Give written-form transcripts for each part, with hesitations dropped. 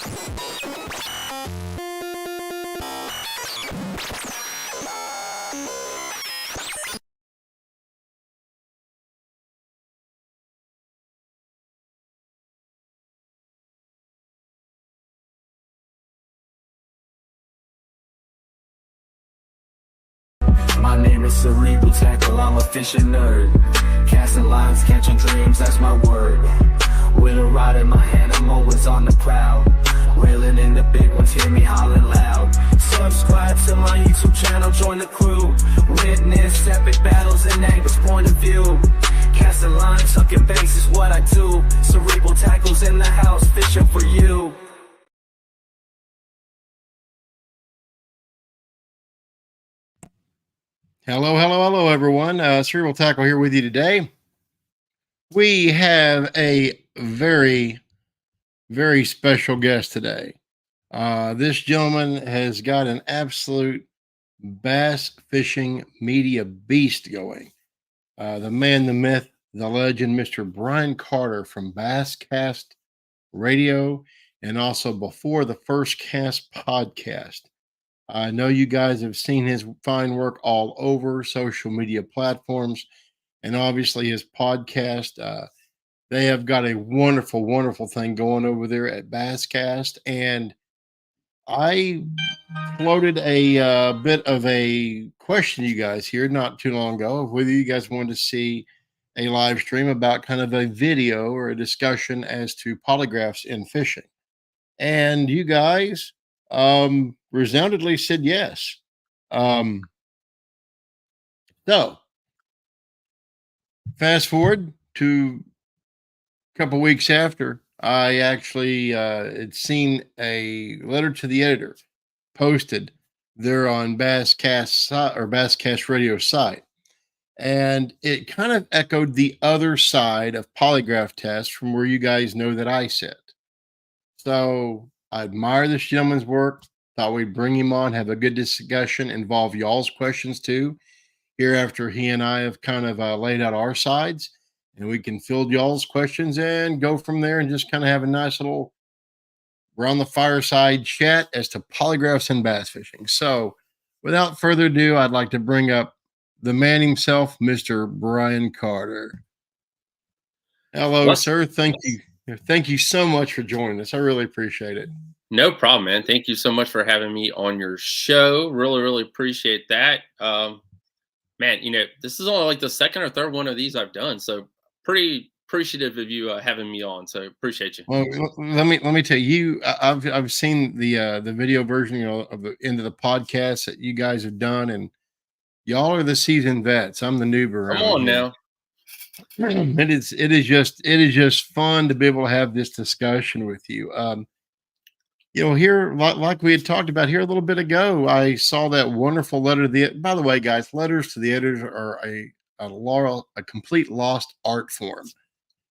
My name is Cerebral Tackle, I'm a fishing nerd. Casting lines, catching dreams, that's my word. With a rod in my hand, I'm always on the prowl. Reeling in the big ones, hear me hollering loud. Subscribe to my YouTube channel, join the crew. Witness epic battles and angles, point of view. Casting lines, hooking bass is what I do. Cerebral Tackles in the house, fishing for you. Hello, everyone. Cerebral Tackle here with you today. We have a very, very special guest today. This gentleman has got an absolute bass fishing media beast going. The man, the myth, the legend, Mr. Brian Carter from Basscast Radio and also Before the First Cast podcast. I know you guys have seen his fine work all over social media platforms and obviously his podcast. They have got a wonderful, wonderful thing going over there at Basscast. And I floated a bit of a question to you guys here not too long ago of whether you guys wanted to see a live stream about kind of a video or a discussion as to polygraphs in fishing. And you guys resoundingly said yes. So fast forward to a couple weeks after, I actually had seen a letter to the editor posted there on Basscast or Basscast Radio site. And it kind of echoed the other side of polygraph tests from where you guys know that I sit. So I admire this gentleman's work. Thought we'd bring him on, have a good discussion, involve y'all's questions too. Here after he and I have kind of laid out our sides, and we can field y'all's questions and go from there and just kind of have a nice little around the fireside chat as to polygraphs and bass fishing. So without further ado, I'd like to bring up the man himself, Mr. Brian Carter. Hello, sir. Thank you. Thank you so much for joining us. I really appreciate it. No problem, man. Thank you so much for having me on your show. Really appreciate that. Man, this is only like the second or third one of these I've done. So pretty appreciative of you having me on. So appreciate you. Well, let me tell you, I've seen the video version, of the end of the podcast that you guys have done, and y'all are the seasoned vets. I'm the noob around. Come on here. now. It is just fun to be able to have this discussion with you. Here, like we had talked about here a little bit ago, I saw that wonderful letter to by the way, guys, letters to the editors are a complete lost art form.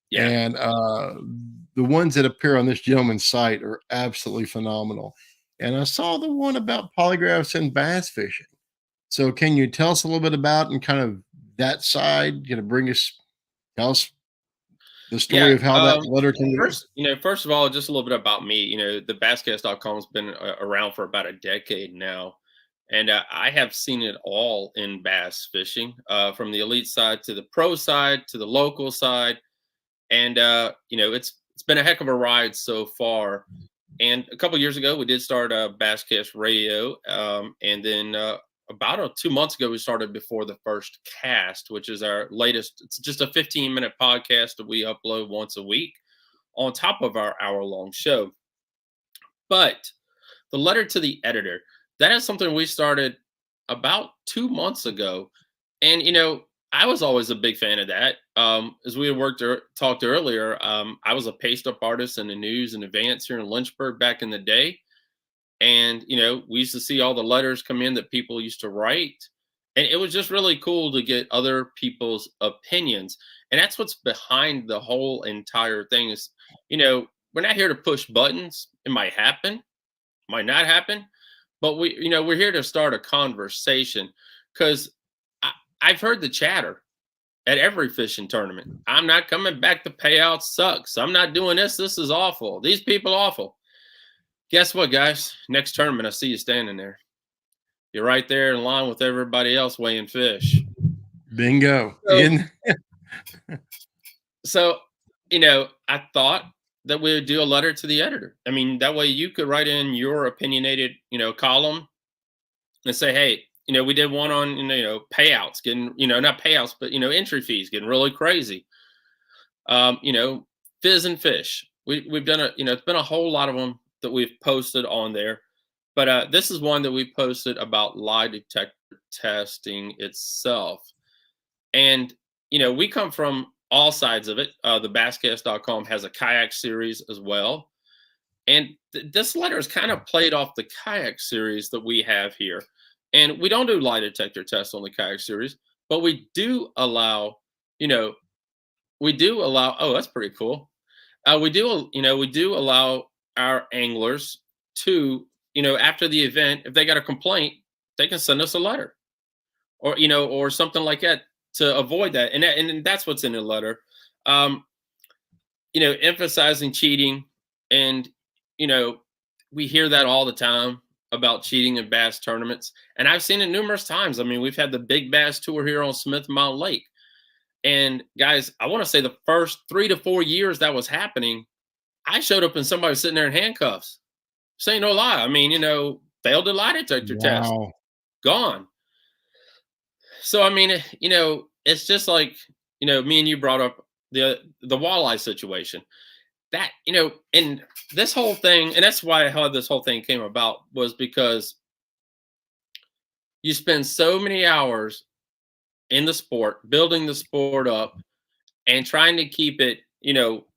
Yeah. And the ones that appear on this gentleman's site are absolutely phenomenal. And I saw the one about polygraphs and bass fishing. So can you tell us a little bit about and kind of that side, tell us the story of how that letter came First of all, just a little bit about me. The basscast.com has been around for about a decade now. And I have seen it all in bass fishing, from the elite side to the pro side to the local side. And, it's been a heck of a ride so far. And a couple of years ago, we did start Basscast Radio. And then about 2 months ago, we started Before the First Cast, which is our latest. It's just a 15-minute podcast that we upload once a week on top of our hour-long show. But the letter to the editor, that is something we started about 2 months ago. And, I was always a big fan of that. As we had talked earlier, I was a paste-up artist in the news and advance here in Lynchburg back in the day. And, we used to see all the letters come in that people used to write. And it was just really cool to get other people's opinions. And that's what's behind the whole entire thing is, we're not here to push buttons. It might happen, might not happen. But we're here to start a conversation because I've heard the chatter at every fishing tournament. I'm not coming back. The payout sucks. I'm not doing this. This is awful. These people awful. Guess what, guys? Next tournament, I see you standing there. You're right there in line with everybody else weighing fish. Bingo. So, so, I thought that we would do a letter to the editor. I mean, that way you could write in your opinionated, column and say, hey, we did one on, payouts getting, not payouts, but, entry fees getting really crazy. Fizz and fish. We've done it's been a whole lot of them that we've posted on there. But this is one that we posted about lie detector testing itself. And, we come from all sides of it. The basscast.com has a kayak series as well. And this letter is kind of played off the kayak series that we have here. And we don't do lie detector tests on the kayak series, but we do allow, oh, that's pretty cool. We do allow our anglers to, after the event, if they got a complaint, they can send us a letter or something like that to avoid that. And that's what's in the letter. Emphasizing cheating. And, we hear that all the time about cheating in bass tournaments. And I've seen it numerous times. I mean, we've had the Big Bass Tour here on Smith Mountain Lake. And guys, I want to say the first 3 to 4 years that was happening, I showed up and somebody was sitting there in handcuffs. Say no lie. I mean, failed the lie detector test. Gone. So, I mean, it's just like, me and you brought up the walleye situation. That, and this whole thing, and that's why how this whole thing came about, was because you spend so many hours in the sport, building the sport up and trying to keep it,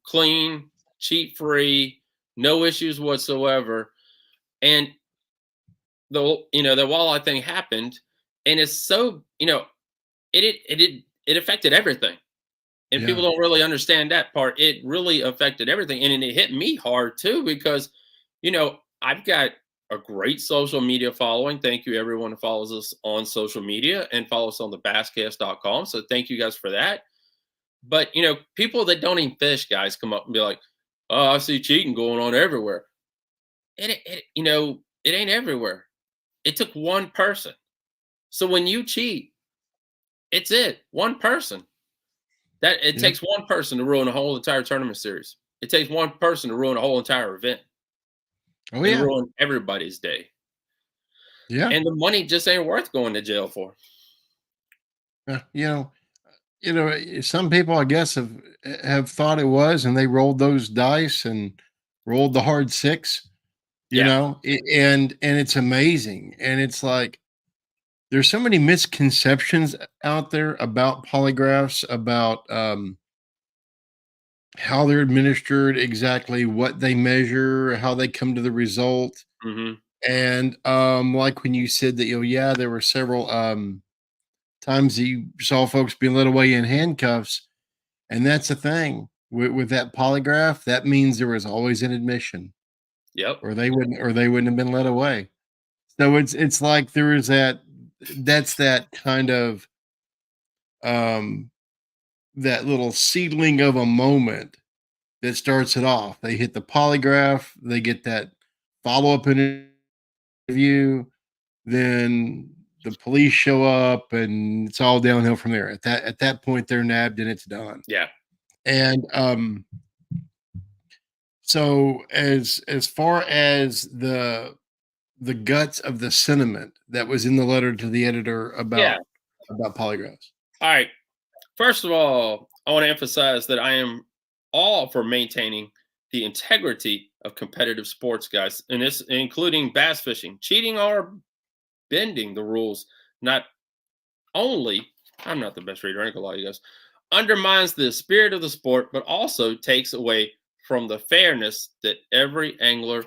clean, cheat free, no issues whatsoever. And the walleye thing happened, and it's so, it affected everything. And people don't really understand that part. It really affected everything. And it hit me hard too, because, I've got a great social media following. Thank you, everyone who follows us on social media and follows us on the basscast.com. So thank you guys for that. But, people that don't even fish, guys, come up and be like, oh, I see cheating going on everywhere. It ain't everywhere. It took one person. So when you cheat, it's one person. That it takes one person to ruin a whole entire tournament series. It takes one person to ruin a whole entire event. Oh, yeah. And ruin everybody's day. Yeah. And the money just ain't worth going to jail for. Some people, I guess, have thought it was, and they rolled those dice and rolled the hard 6, and it's amazing. And it's like, there's so many misconceptions out there about polygraphs, about how they're administered, exactly what they measure, how they come to the result. Mm-hmm. And like when you said that, there were several times that you saw folks being led away in handcuffs. And that's the thing with that polygraph, that means there was always an admission. Yep. Or they wouldn't have been led away. So it's like there is that's that kind of that little seedling of a moment that starts it off. They hit the polygraph, they get that follow-up interview, then the police show up, and it's all downhill from there. At that point, they're nabbed and it's done. Yeah. And so as far as the guts of the sentiment that was in the letter to the editor about polygraphs. All right. First of all, I want to emphasize that I am all for maintaining the integrity of competitive sports, guys, and this including bass fishing. Cheating or bending the rules not only, I'm not the best reader, I ain't gonna lie to you guys, undermines the spirit of the sport, but also takes away from the fairness that every angler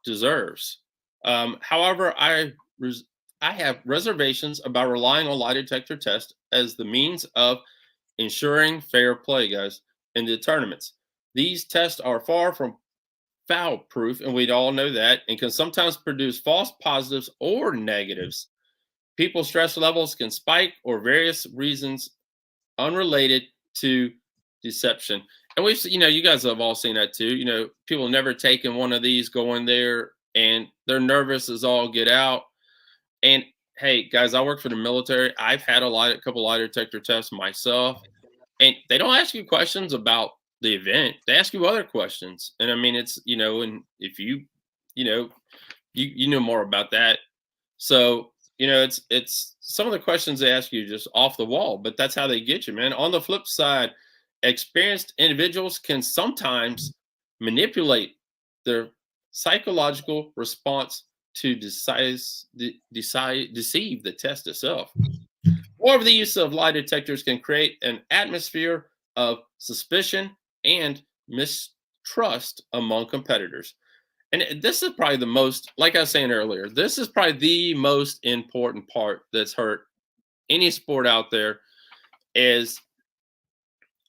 deserves. However, I have reservations about relying on lie detector tests as the means of ensuring fair play, guys, in the tournaments. These tests are far from foul-proof, and we all know that, and can sometimes produce false positives or negatives. People's stress levels can spike or various reasons unrelated to deception. And we've, you guys have all seen that too. People never taken one of these, go in there, and they're nervous as all get out. And hey, guys, I work for the military. I've had a couple lie detector tests myself, and they don't ask you questions about the event. They ask you other questions. And I mean, it's, and if you know, you know more about that. So, it's some of the questions they ask you just off the wall, but that's how they get you, man. On the flip side, experienced individuals can sometimes manipulate their psychological response to deceive the test itself. More of the use of lie detectors can create an atmosphere of suspicion and mistrust among competitors. And this is probably the most, like I was saying earlier, this is probably the most important part that's hurt any sport out there is,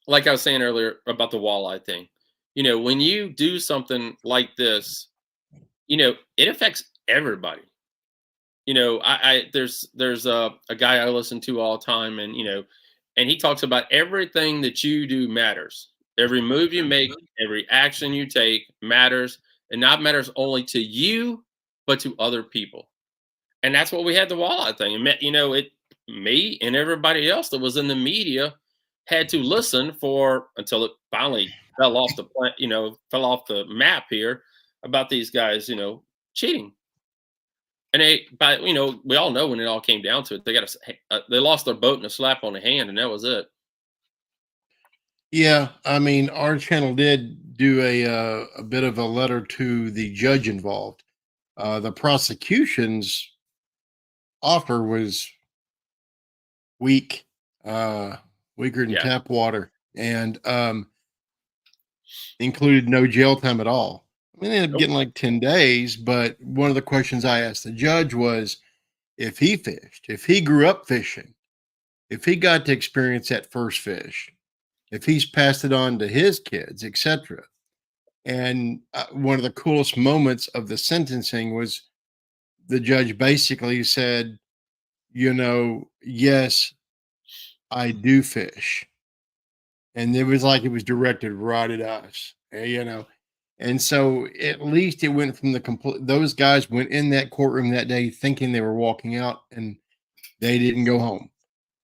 like I was saying earlier about the walleye thing. When you do something like this, it affects everybody. There's a guy I listen to all the time, and he talks about everything that you do matters. Every move you make, every action you take matters, and not matters only to you, but to other people. And that's what we had the walleye thing. And me and everybody else that was in the media had to listen for until it finally fell off fell off the map here about these guys, cheating. And but we all know when it all came down to it, they lost their boat in a slap on the hand, and that was it. Yeah, I mean, our channel did do a bit of a letter to the judge involved. The prosecution's offer was weak, weaker than Yeah. tap water, and included no jail time at all. I mean, they ended up Nope. getting like 10 days, but one of the questions I asked the judge was if he fished, if he grew up fishing, if he got to experience that first fish, if he's passed it on to his kids, etc. And one of the coolest moments of the sentencing was the judge basically said, yes, I do fish. And it was like it was directed right at us, And so at least it went from the complete, those guys went in that courtroom that day thinking they were walking out and they didn't go home,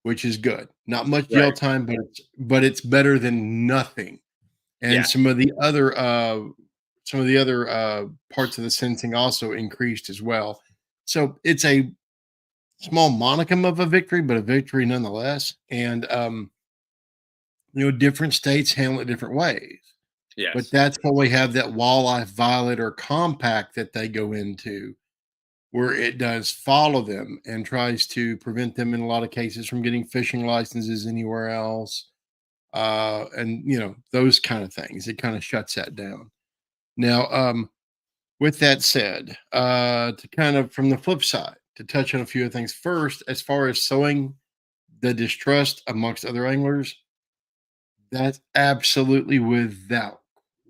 which is good. Not much jail Right. time, but it's better than nothing. And Yeah. some of the other parts of the sentencing also increased as well. So it's a small monicum of a victory, but a victory nonetheless. And different states handle it different ways. But Yes. that's why we have that wildlife violet or compact that they go into, where it does follow them and tries to prevent them in a lot of cases from getting fishing licenses anywhere else. And those kind of things. It kind of shuts that down. Now, with that said, to kind of from the flip side, to touch on a few of things first, as far as sowing the distrust amongst other anglers, that's absolutely without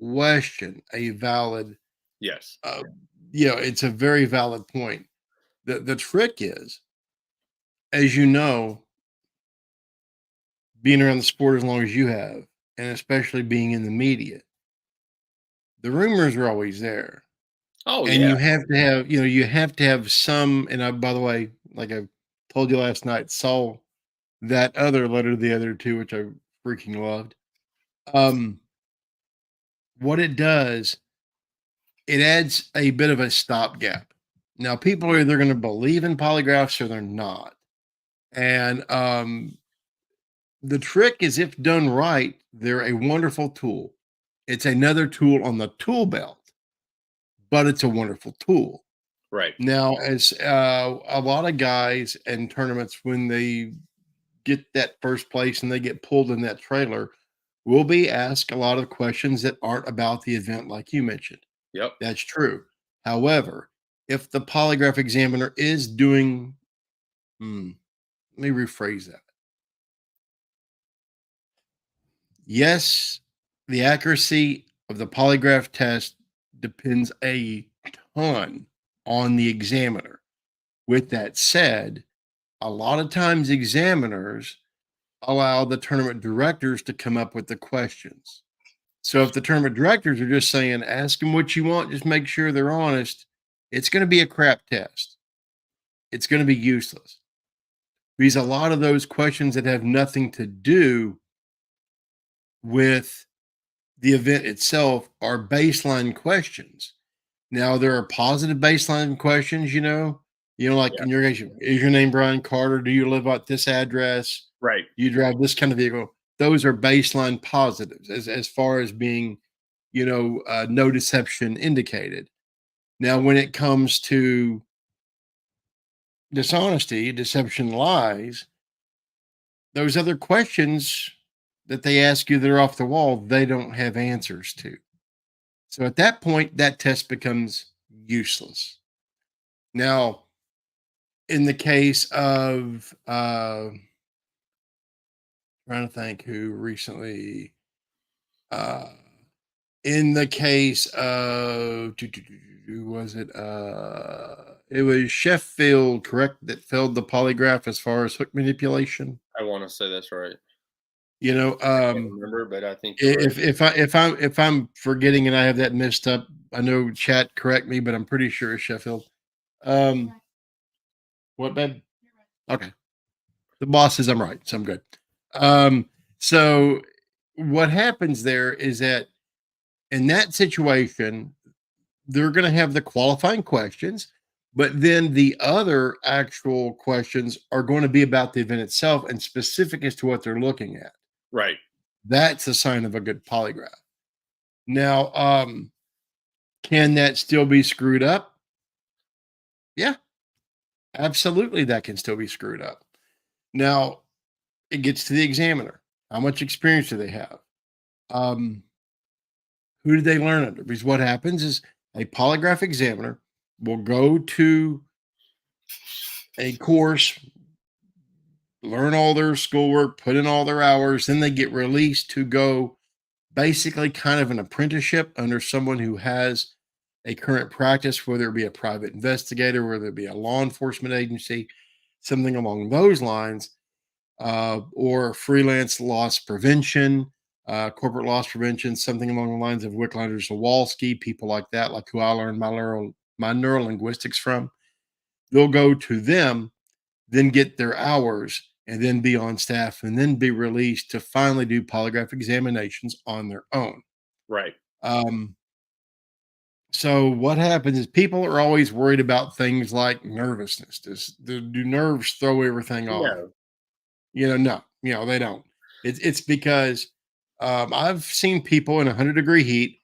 question a valid, Yes. it's a very valid point. The trick is, as you know, being around the sport as long as you have, and especially being in the media, the rumors are always there. Oh And yeah. you have to have some, and I, by the way, like I told you last night, saw that other letter to the other two, which I freaking loved. What it does, it adds a bit of a stopgap. Now, people are either going to believe in polygraphs or they're not. And the trick is, if done right, they're a wonderful tool. It's another tool on the tool belt, but it's a wonderful tool. Right. Now, as a lot of guys in tournaments, when they get that first place and they get pulled in that trailer, will be asked a lot of questions that aren't about the event, like you mentioned. Yep. That's true. However, if the polygraph examiner is doing, let me rephrase that. Yes, the accuracy of the polygraph test depends a ton on the examiner. With that said, a lot of times examiners allow the tournament directors to come up with the questions. So if the tournament directors are just saying, ask them what you want, just make sure they're honest, it's going to be a crap test. It's going to be useless. Because a lot of those questions that have nothing to do with the event itself are baseline questions. Now there are positive baseline questions, like Yeah. in your case, is your name Brian Carter? Do you live at this address? Right. Do you drive this kind of vehicle? Those are baseline positives as far as being, no deception indicated. Now, when it comes to dishonesty, deception, lies, those other questions that they ask you that are off the wall, they don't have answers to. So at that point, that test becomes useless. Now, in the case of trying to think who recently in the case of who was it? It was Sheffield, correct, that failed the polygraph as far as hook manipulation. I want to say that's right. You know, I can't remember, but I think you're right. if I'm forgetting and I have that messed up, I know chat correct me, but I'm pretty sure it's Sheffield. What, babe? Okay. The boss says I'm right, so I'm good. So what happens there is that in that situation, they're going to have the qualifying questions, but then the other actual questions are going to be about the event itself and specific as to what they're looking at. Right. That's a sign of a good polygraph. Now, can that still be screwed up? Yeah, absolutely. That can still be screwed up. Now, it gets to the examiner. How much experience do they have? Who did they learn under? Because what happens is a polygraph examiner will go to a course, learn all their schoolwork, put in all their hours, then they get released to go basically kind of an apprenticeship under someone who has a current practice, whether it be a private investigator, whether it be a law enforcement agency, something along those lines, or freelance loss prevention, corporate loss prevention, something along the lines of Wicklander Zawalski, people like that, like who I learned my neural linguistics from. They'll go to them, then get their hours, and then be on staff, and then be released to finally do polygraph examinations on their own. Right. So what happens is people are always worried about things like nervousness. Do nerves throw everything off? No, they don't. It's because I've seen people in 100-degree heat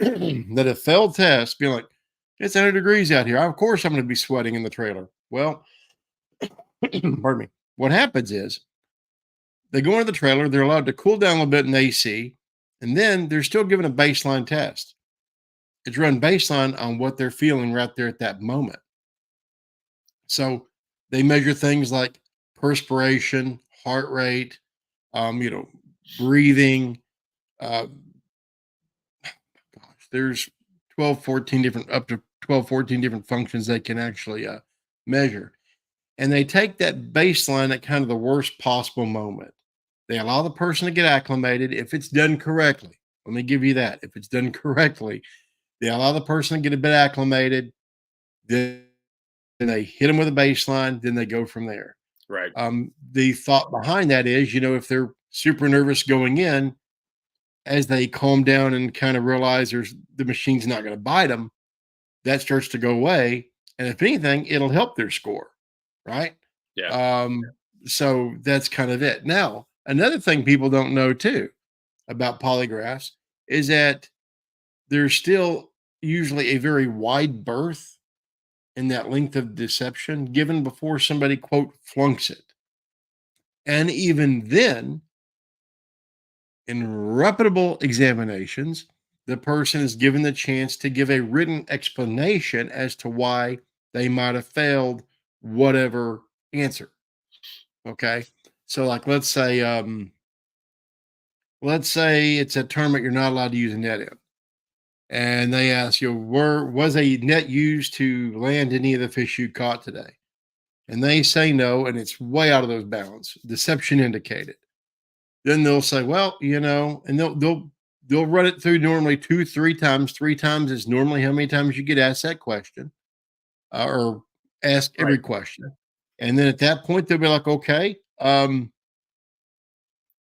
that have failed tests being like, it's 100 degrees out here. Of course I'm going to be sweating in the trailer. Well, pardon me. What happens is they go into the trailer, they're allowed to cool down a little bit in AC, and then they're still given a baseline test. It's run baseline on what they're feeling right there at that moment. So they measure things like perspiration, heart rate, breathing. There's 12, 14 different, up to 12, 14 different functions they can actually measure. And they take that baseline at kind of the worst possible moment. They allow the person to get acclimated. If it's done correctly, let me give you that. If it's done correctly, they allow the person to get a bit acclimated. Then they hit them with a baseline. Then they go from there. Right. The thought behind that is, if they're super nervous going in, as they calm down and kind of realize the machine's not going to bite them, that starts to go away. And if anything, it'll help their score. Right. Yeah. So that's kind of it. Now, another thing people don't know too about polygraphs is that there's still usually a very wide berth in that length of deception given before somebody, quote, flunks it. And even then, in reputable examinations, the person is given the chance to give a written explanation as to why they might have failed whatever answer. Okay. So like, let's say it's a tournament you're not allowed to use a net in. And they ask you, was a net used to land any of the fish you caught today? And they say no, and it's way out of those bounds. Deception indicated. Then they'll say, well, and they'll run it through normally 2, 3 times. 3 times is normally how many times you get asked that question, or ask Right. every question. And then at that point, they'll be like, okay, can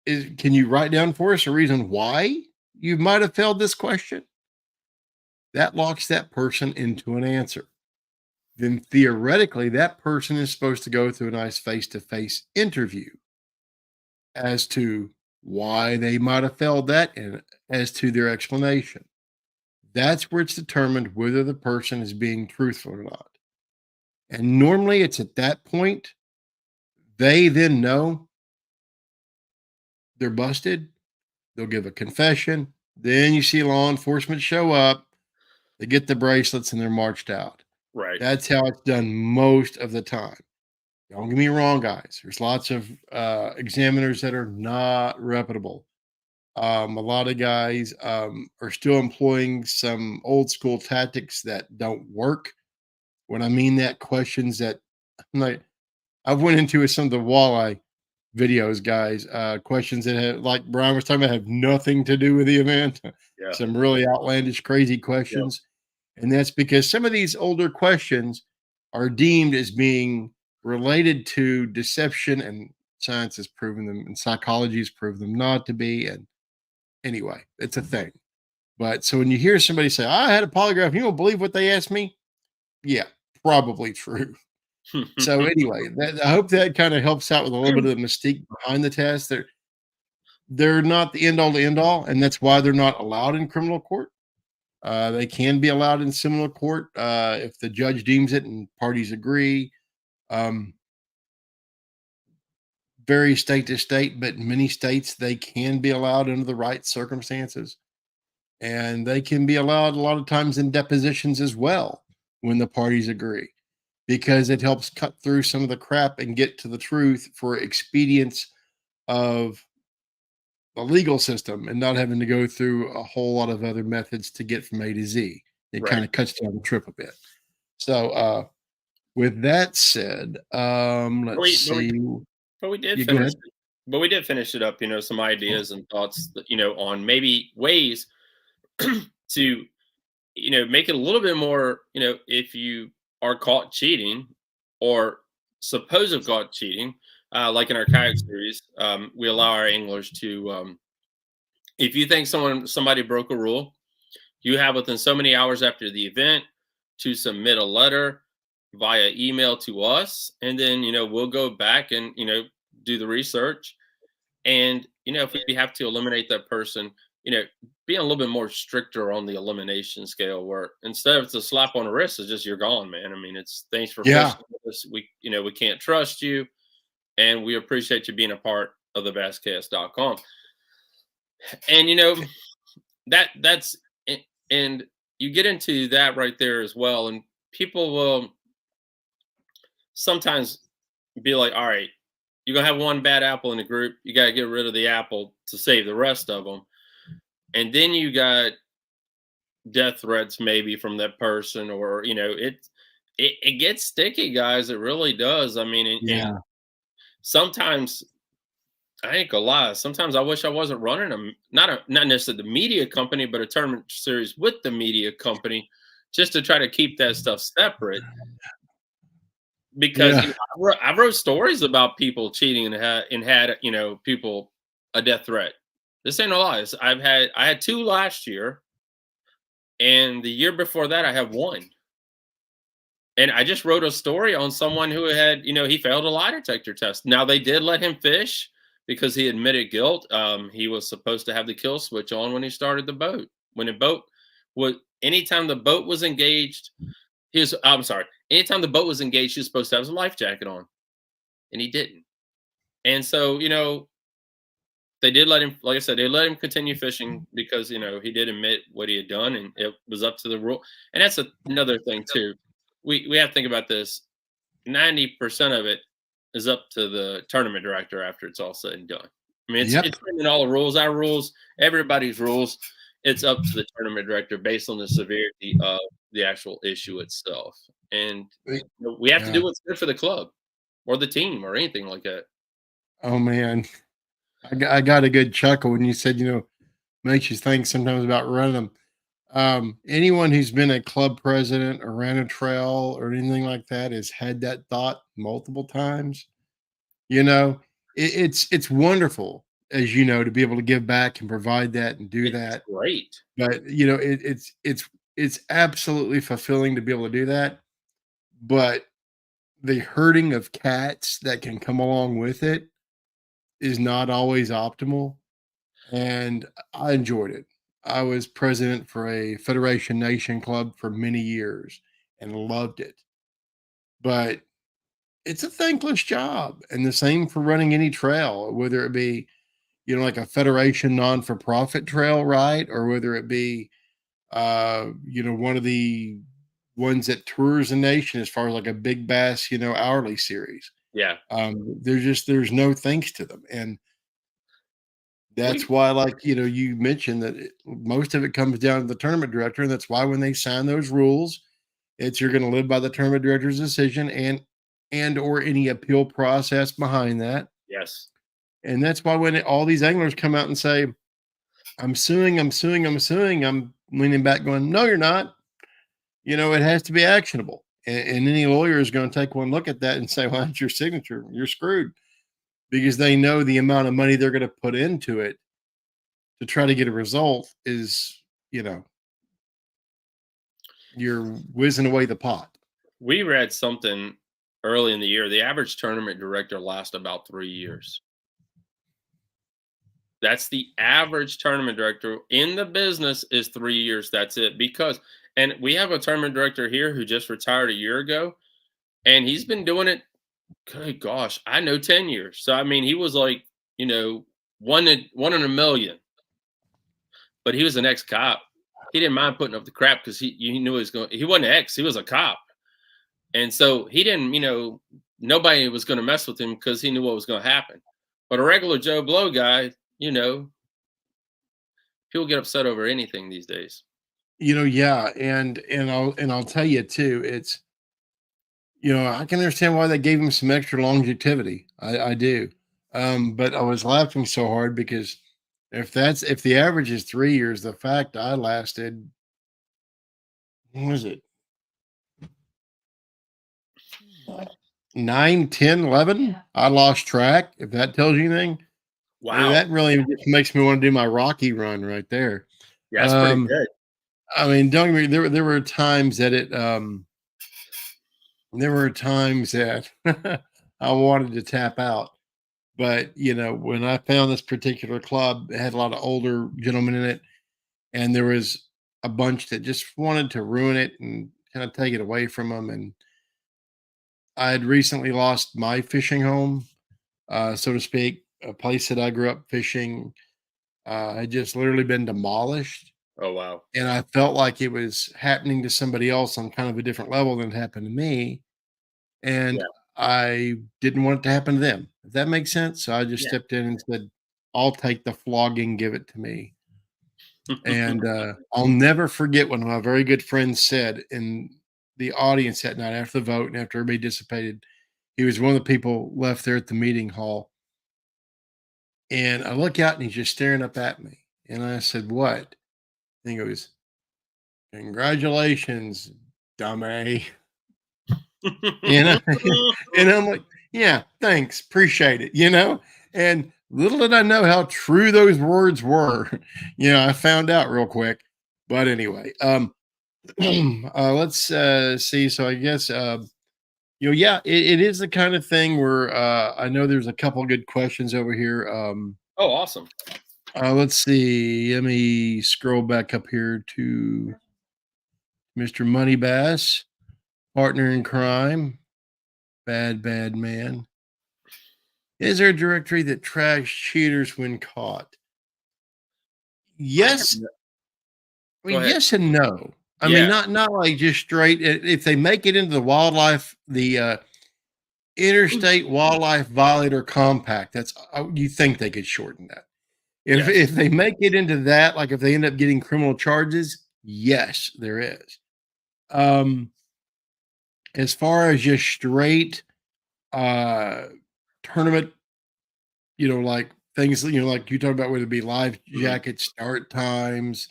you write down for us a reason why you might have failed this question? That locks that person into an answer. Then theoretically, that person is supposed to go through a nice face-to-face interview as to why they might have failed that and as to their explanation. That's where it's determined whether the person is being truthful or not. And normally it's at that point, they then know they're busted. They'll give a confession. Then you see law enforcement show up. They get the bracelets and they're marched out. Right. That's how it's done most of the time. Don't get me wrong, guys. There's lots of examiners that are not reputable. A lot of guys are still employing some old school tactics that don't work. When I mean that, questions that like I've went into with some of the walleye videos, guys. Questions that have, like Brian was talking about, have nothing to do with the event. Yeah. Some really outlandish, crazy questions. And that's because some of these older questions are deemed as being related to deception, and science has proven them, and psychology has proven them not to be. And anyway, it's a thing. But so when you hear somebody say, I had a polygraph, you don't believe what they asked me? Yeah, probably true. So anyway, I hope that kind of helps out with a little bit of the mystique behind the test. They're not the end all to end all, and that's why they're not allowed in criminal court. They can be allowed in civil court if the judge deems it and parties agree. Vary state to state, but in many states they can be allowed under the right circumstances, and they can be allowed a lot of times in depositions as well when the parties agree, because it helps cut through some of the crap and get to the truth for expedience of the legal system and not having to go through a whole lot of other methods to get from A to Z. It Right. kind of cuts down the trip a bit. So, with that said, let's see. But we did You go finish ahead. it. But we did finish it up, some ideas and thoughts that, on maybe ways to, make it a little bit more, if you are caught cheating or supposed caught cheating, like in our kayak series, we allow our anglers to, if you think somebody broke a rule, you have within so many hours after the event to submit a letter via email to us, and then we'll go back and do the research, and if we have to eliminate that person, being a little bit more stricter on the elimination scale, where instead of it's a slap on the wrist, it's just you're gone, man. I mean, it's thanks for Yeah. fishing with us. We can't trust you, and we appreciate you being a part of the basscast.com. And that's and you get into that right there as well, and people will sometimes be like, all right, you're gonna have one bad apple in the group, you got to get rid of the apple to save the rest of them, and then you got death threats maybe from that person, or it gets sticky, guys. It really does. I mean, and sometimes I ain't gonna lie, sometimes I wish I wasn't running not necessarily the media company, but a tournament series with the media company, just to try to keep that stuff separate. Because Yeah. I wrote stories about people cheating and had people a death threat. This ain't no lies. I had 2 last year, and the year before that I had 1. And I just wrote a story on someone who had he failed a lie detector test. Now they did let him fish because he admitted guilt. He was supposed to have the kill switch on when he started the boat. Anytime the boat was engaged, anytime the boat was engaged, he was supposed to have his life jacket on, and he didn't. And so, they did let him, like I said, they let him continue fishing because, he did admit what he had done, and it was up to the rule. And that's another thing too. We have to think about this. 90% of it is up to the tournament director after it's all said and done. I mean, it's in all the rules, our rules, everybody's rules. It's up to the tournament director based on the severity of the actual issue itself. And we have to do what's good for the club or the team or anything like that. Oh man, I got a good chuckle when you said, makes you think sometimes about running them. Anyone who's been a club president or ran a trail or anything like that has had that thought multiple times. You know, it's wonderful, as you know, to be able to give back and provide that and do It's that. great. But you know, it's absolutely fulfilling to be able to do that. But the herding of cats that can come along with it is not always optimal. And I enjoyed it. I was president for a Federation Nation club for many years and loved it. But it's a thankless job. And the same for running any trail, whether it be, you know, like a Federation non for profit trail, right? Or whether it be, you know, one of the ones that tours the nation as far as like a big bass, you know, hourly series. Yeah. There's no thanks to them. And that's We why, like, you know, you mentioned that most of it comes down to the tournament director. And that's why when they sign those rules, it's you're going to live by the tournament director's decision and or any appeal process behind that. Yes. And that's why when all these anglers come out and say, I'm suing, I'm suing, I'm suing, I'm leaning back going, no, you're not. You know, it has to be actionable. And any lawyer is going to take one look at that and say, well, that's your signature. You're screwed because they know the amount of money they're going to put into it to try to get a result is, you know, you're whizzing away the pot. we read something early in the year. The average tournament director lasts about 3 years. That's the average tournament director in the business is 3 years. That's it. Because and we have a tournament director here who just retired a year ago, and he's been doing it, good gosh, I know 10 years. So I mean, he was like, you know, one in a million. But he was an ex-cop. He didn't mind putting up the crap because he knew he was going. He wasn't an ex. He was a cop, and so he didn't. You know, nobody was going to mess with him because he knew what was going to happen. But a regular Joe Blow guy, you know, people get upset over anything these days. You know, yeah, and I'll tell you too, it's you know, I can understand why they gave him some extra longevity. I do. But I was laughing so hard because if the average is 3 years, the fact I lasted, what was it? 9, 10, 11. Yeah. I lost track. If that tells you anything, Wow, that really just makes me want to do my Rocky run right there. yeah, that's pretty Um, good. I mean, don't get me, there were times that there were times that I wanted to tap out. But, you know, when I found this particular club, it had a lot of older gentlemen in it, and there was a bunch that just wanted to ruin it and kind of take it away from them. And I had recently lost my fishing home, so to speak, a place that I grew up fishing had just literally been demolished. Oh wow, And I felt like it was happening to somebody else on kind of a different level than it happened to me. And yeah, I didn't want it to happen to them, if that makes sense. So I just yeah. stepped in and said, I'll take the flogging, give it to me. And I'll never forget when my very good friend said in the audience that night after the vote and after everybody dissipated, he was one of the people left there at the meeting hall. And I look out and he's just staring up at me. And I said, what? And he goes, congratulations, dummy. You know, and I'm like, yeah, thanks, appreciate it, you know. And little did I know how true those words were. You know, I found out real quick. But anyway, let's see. So I guess you know, yeah, it is the kind of thing where I know there's a couple good questions over here. Oh, awesome. Let's see. Let me scroll back up here to Mr. Money Bass, partner in crime, bad man. Is there a directory that tracks cheaters when caught? I have Yes. no- I Go mean, ahead. yes and no. I mean, Yeah, not like just straight. If they make it into the wildlife, the interstate wildlife violator compact, that's you think they could shorten that. yes. If they make it into that, like if they end up getting criminal charges, yes, there is. Um, as far as just straight uh tournament, you know, like things, like you talked about, whether it be life Mhm. jacket start times,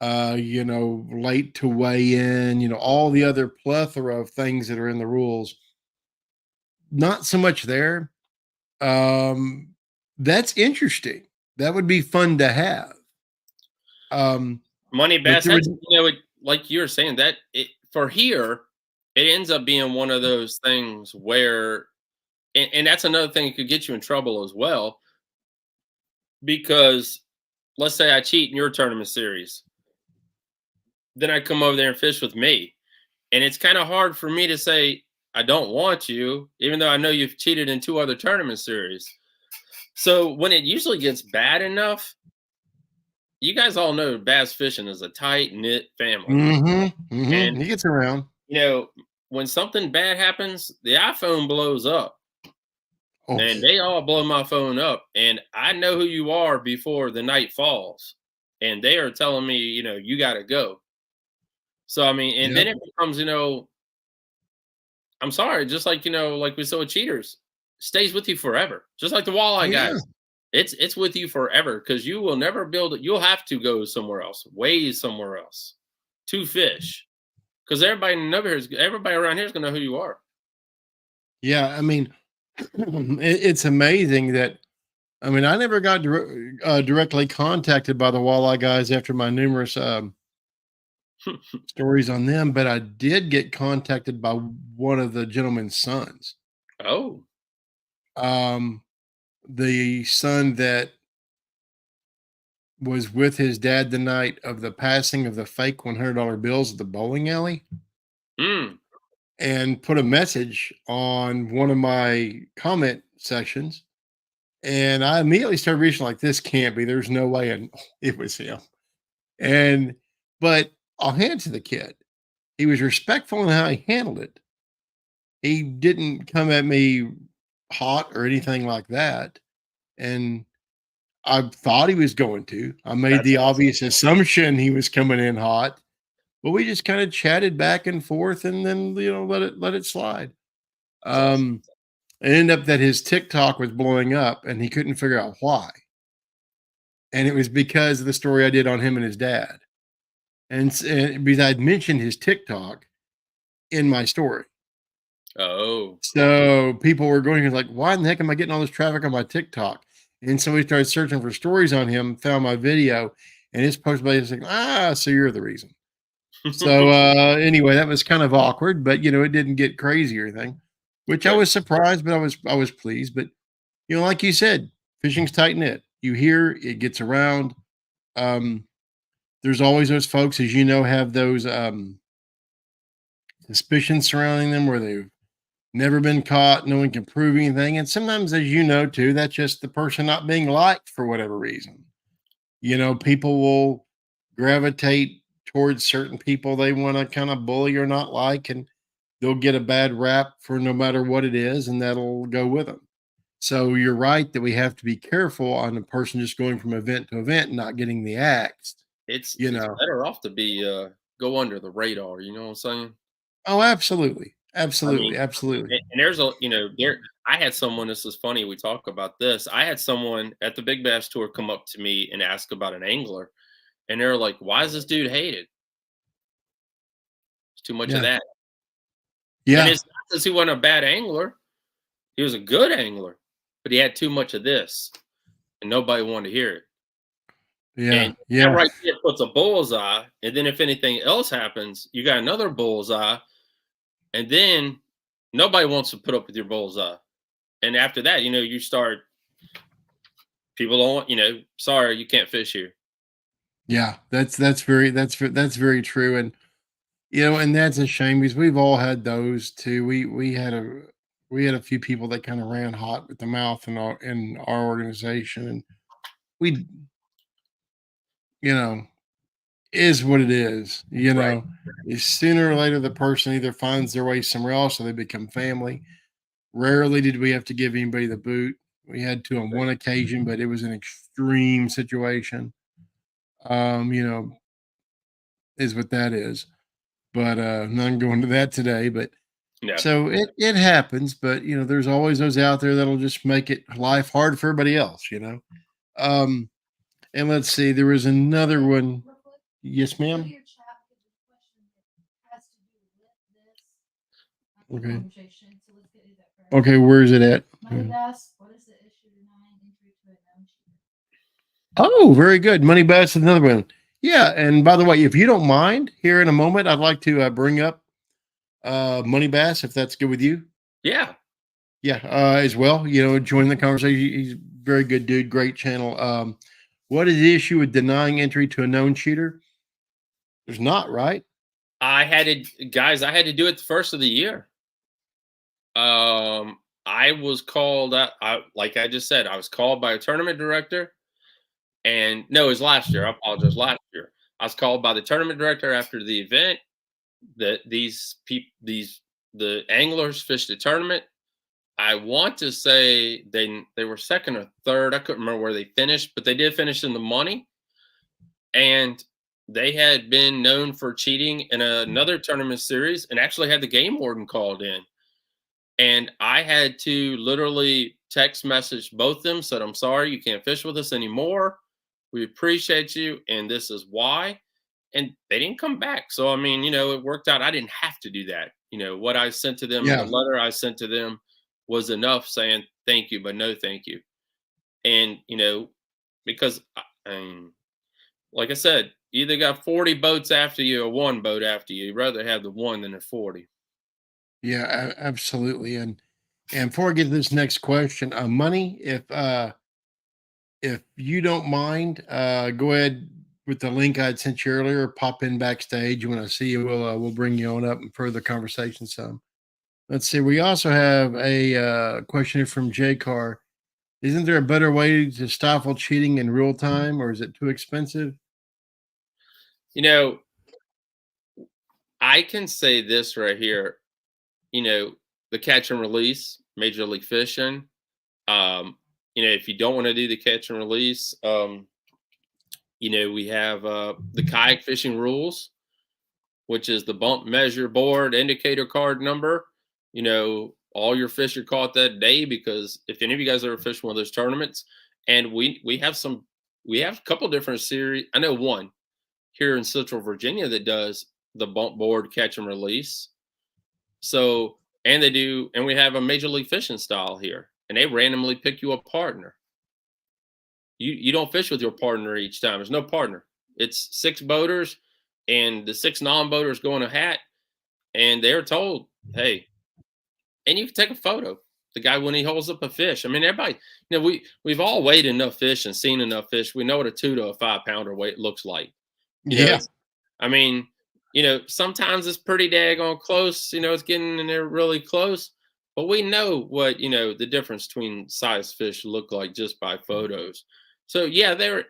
late to weigh in, all the other plethora of things that are in the rules. Not so much there. Um, that's interesting. That would be fun to have. Um, Money but bass, there would, that's, like you were saying, that it for here, it ends up being one of those things where, and that's another thing that could get you in trouble as well, because let's say I cheat in your tournament series, then I come over there and fish with me. And it's kind of hard for me to say, I don't want you, even though I know you've cheated in 2 other tournament series. So when it usually gets bad enough, you guys all know bass fishing is a tight knit family. And, he gets around. you know, when something bad happens, the iPhone blows up Oh, and they all blow my phone up. And I know who you are before the night falls. And they are telling me, you got to go. So, I mean, and yep. then it becomes, I'm sorry, just like, like we saw with cheaters, stays with you forever. Just like the Oh, walleye yeah. guys. It's with you forever because you will never build it. You'll have to go somewhere else, way somewhere else to fish. Because everybody around here is gonna know who you are. Yeah. I mean, it's amazing that, I mean, I never got directly contacted by the walleye guys after my numerous stories on them, but I did get contacted by one of the gentleman's sons. Oh. Um, the son that was with his dad the night of the passing of the fake $100 bills at the bowling alley, Mm. and put a message on one of my comment sections. And I immediately started reaching like, this can't be, there's no way. And it was him. And, but I'll hand it to the kid. He was respectful in how he handled it. He didn't come at me hot or anything like that. And I thought he was going to. I made That's the awesome. obvious assumption he was coming in hot, but we just kind of chatted back and forth and then, let it slide. That's awesome. It ended up that his TikTok was blowing up and he couldn't figure out why. And it was because of the story I did on him and his dad. And because I'd mentioned his TikTok in my story. Oh. So people were going like, why in the heck am I getting all this traffic on my TikTok? And so we started searching for stories on him, found my video, and his post was like, so you're the reason. So anyway, that was kind of awkward, but it didn't get crazy or anything, which I Good. was surprised, but I was pleased. But like you said, fishing's tight knit. You hear it gets around. There's always those folks, as have those suspicions surrounding them where they've never been caught, no one can prove anything. And sometimes, as too, that's just the person not being liked for whatever reason. People will gravitate towards certain people they want to kind of bully or not like, and they'll get a bad rap for no matter what it is, and that'll go with them. So you're right that we have to be careful on a person just going from event to event and not getting the axe. It's better off to be go under the radar, you know what I'm saying? Oh, absolutely. I mean, Absolutely. Absolutely. and there's there I had someone, this is funny, we talk about this. I had someone at the Big Bass Tour come up to me and ask about an angler, and they're like, "Why is this dude hated? It's too much of Yeah. that." And Yeah. it's not because he wasn't a bad angler. He was a good angler, but he had too much of this, and nobody wanted to hear it. Yeah. And that Yeah. right there puts a bullseye. And then if anything else happens, you got another bullseye. And then nobody wants to put up with your bullseye. And after that, you start, people don't want, sorry, you can't fish here. Yeah. That's very true. And and that's a shame because we've all had those too. We had a few people that kind of ran hot with the mouth in our organization, and we, you know, is what it is. Right. Is sooner or later the person either finds their way somewhere else or they become family. Rarely did we have to give anybody the boot. We had to on one occasion, but it was an extreme situation. You is what that is. But I'm not going to that today. But Yeah. So it happens, but there's always those out there that'll just make it life hard for everybody else. Um, and let's see, there was another one. Yes, ma'am. Okay. Okay, where is it at? Oh, very good. Money Bass is another one. Yeah, and by the way, if you don't mind, here in a moment, I'd like to bring up Money Bass, if that's good with you. Yeah. Yeah, as well. Join the conversation. He's a very good dude, great channel. What is the issue with denying entry to a known cheater? There's not, right? I had to do it the first of the year. I was called out. Like I just said, I was called by a tournament director, and no, it was last year. I apologize. Last year, I was called by the tournament director after the event that the anglers fished the tournament. I want to say they were second or third. I couldn't remember where they finished, but they did finish in the money, and they had been known for cheating in another tournament series, and actually had the game warden called in. And I had to literally text message both of them, said, "I'm sorry, you can't fish with us anymore. We appreciate you, and this is why." And they didn't come back. So, I mean, it worked out. I didn't have to do that. What I sent to them in the Yeah. letter I sent to them was enough, saying thank you, but no thank you. And, because, like I said, you either got 40 boats after you or one boat after you. You'd rather have the one than the 40. Yeah, absolutely. And before I get to this next question, Money, if you don't mind, go ahead with the link I'd sent you earlier. Pop in backstage when I see you. We'll bring you on up and further conversation some. Let's see. We also have a question here from J Car. Isn't there a better way to stifle cheating in real time, or is it too expensive? I can say this right here. The catch and release, Major League Fishing. If you don't want to do the catch and release, we have the kayak fishing rules, which is the bump, measure, board, indicator card number. All your fish are caught that day, because if any of you guys ever fished one of those tournaments, and we have a couple different series. I know one here in Central Virginia that does the bump, board, catch and release. So, and we have a Major League Fishing style here, and they randomly pick you a partner. You don't fish with your partner each time. There's no partner. It's 6 boaters, and the 6 non-boaters go in a hat, and they're told, hey, and you can take a photo. The guy when he holds up a fish. I mean, everybody, we've all weighed enough fish and seen enough fish. We know what a 2 to a 5 pounder weight looks like. Yeah. I mean, sometimes it's pretty daggone close. It's getting in there really close, but we know what the difference between size fish look like just by photos. So yeah, they're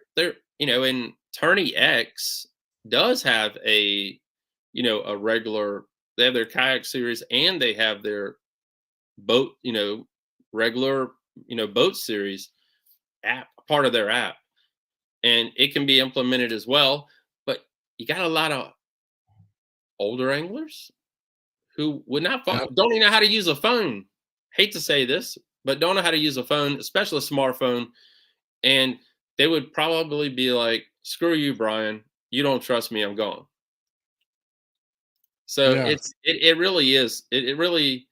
and Tourney X does have a regular. They have their kayak series, and they have their boat regular boat series app, part of their app, and it can be implemented as well. But you got a lot of older anglers who would not don't even know how to use a phone. Hate to say this, but don't know how to use a phone, especially a smartphone. And they would probably be like, "Screw you, Brian. You don't trust me. I'm gone." So Yeah. it really is. It really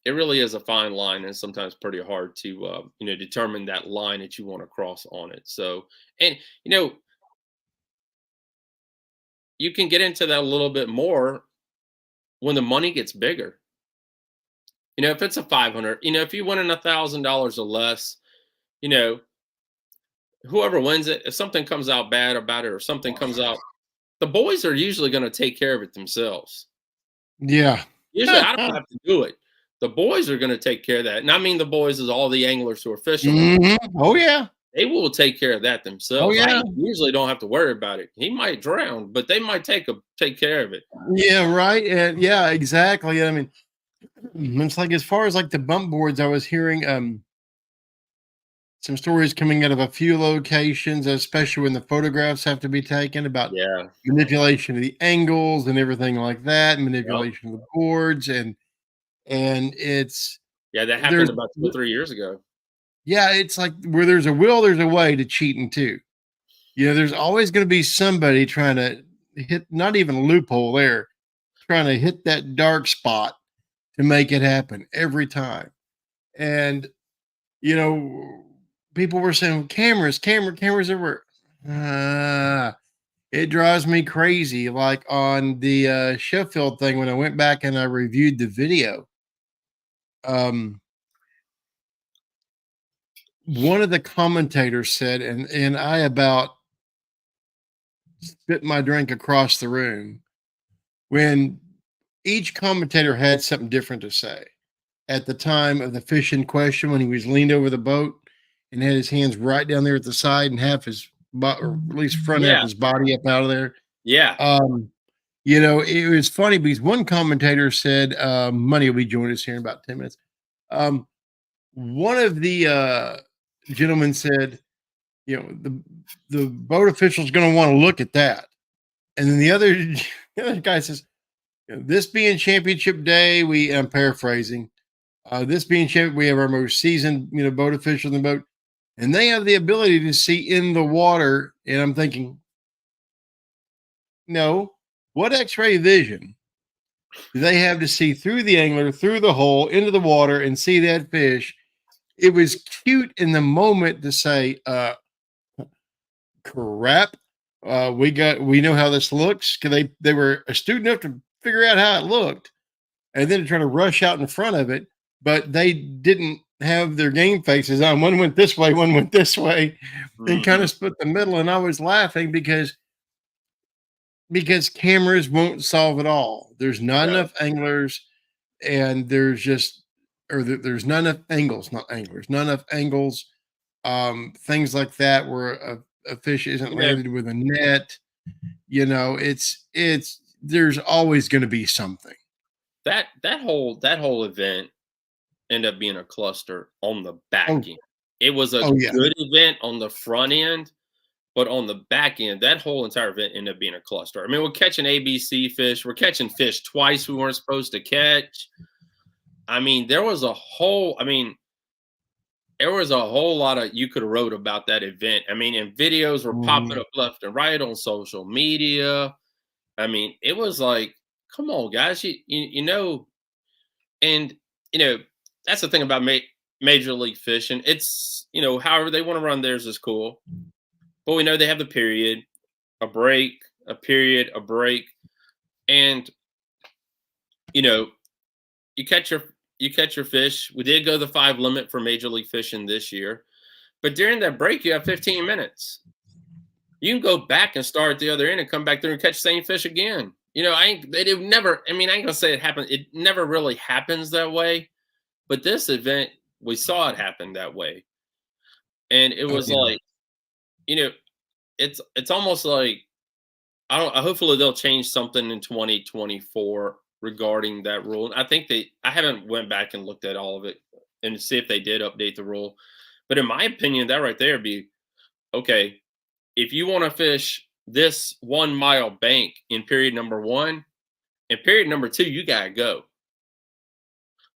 is a fine line, and sometimes pretty hard to determine that line that you want to cross on it. So, and you can get into that a little bit more when the money gets bigger. If it's a 500, if you win in $1,000 or less, whoever wins it, if something comes out bad about it, or something comes out, the boys are usually going to take care of it themselves. Yeah. Usually I don't have to do it. The boys are going to take care of that. And I mean, the boys is all the anglers who are fishing. Oh yeah. They will take care of that themselves. Oh yeah. I usually don't have to worry about it. He might drown, but they might take care of it. Yeah, right. And yeah, exactly. I mean, it's like, as far as like the bump boards, I was hearing some stories coming out of a few locations, especially when the photographs have to be taken, about Yeah. manipulation of the angles and everything like that, and manipulation of the boards. And And it's Yeah, that there's happened about 2 or 3 years ago. yeah, it's like where there's a will, there's a way to cheating too. There's always going to be somebody trying to hit, not even a loophole there, trying to hit that dark spot to make it happen every time. And, people were saying cameras everywhere. It drives me crazy. Like on the Sheffield thing, when I went back and I reviewed the video, um, one of the commentators said, and I about spit my drink across the room when each commentator had something different to say. At the time of the fish in question, when he was leaned over the boat and had his hands right down there at the side and half his or at least front half Yeah, his body up out of there. yeah. It was funny because one commentator said, Money will be joining us here in about 10 minutes. One of the gentlemen said, the boat official's going to want to look at that. And then the other guy says, this being championship day, I'm paraphrasing, this being championship, we have our most seasoned, boat officials in the boat, and they have the ability to see in the water. And I'm thinking, no, what X-ray vision do they have to see through the angler, through the hole, into the water and see that fish? It was cute in the moment to say, crap. We know how this looks. Cause they were astute enough to figure out how it looked and then to try to rush out in front of it, but they didn't have their game faces on. One went this way, one went this way, and kind of split the middle. And I was laughing because cameras won't solve it all. There's not enough anglers, and there's there's not enough angles, not anglers, not enough angles, things like that where a fish isn't landed with a net. It's there's always going to be something. That whole event ended up being a cluster on the back end. It was a good event on the front end, but on the back end, that whole entire event ended up being a cluster. I mean, we're catching ABC fish. We're catching fish twice we weren't supposed to catch. I mean, there was a whole lot of you could have wrote about that event. I mean, and videos were popping up left and right on social media. I mean, it was like, come on, guys, and that's the thing about Major League Fishing. It's however they want to run theirs is cool, but we know they have the period, a break, a period, a break, and you catch your fish. We did go the 5 limit for Major League Fishing this year, but during that break, you have 15 minutes. You can go back and start at the other end and come back there and catch the same fish again. I ain't gonna say it happened. It never really happens that way, but this event, we saw it happen that way. And it was like, it's almost like, hopefully they'll change something in 2024 regarding that rule. I think I haven't went back and looked at all of it and see if they did update the rule. But in my opinion, that right there be, okay, if you want to fish this 1 mile bank in period number 1, and period number 2, you got to go.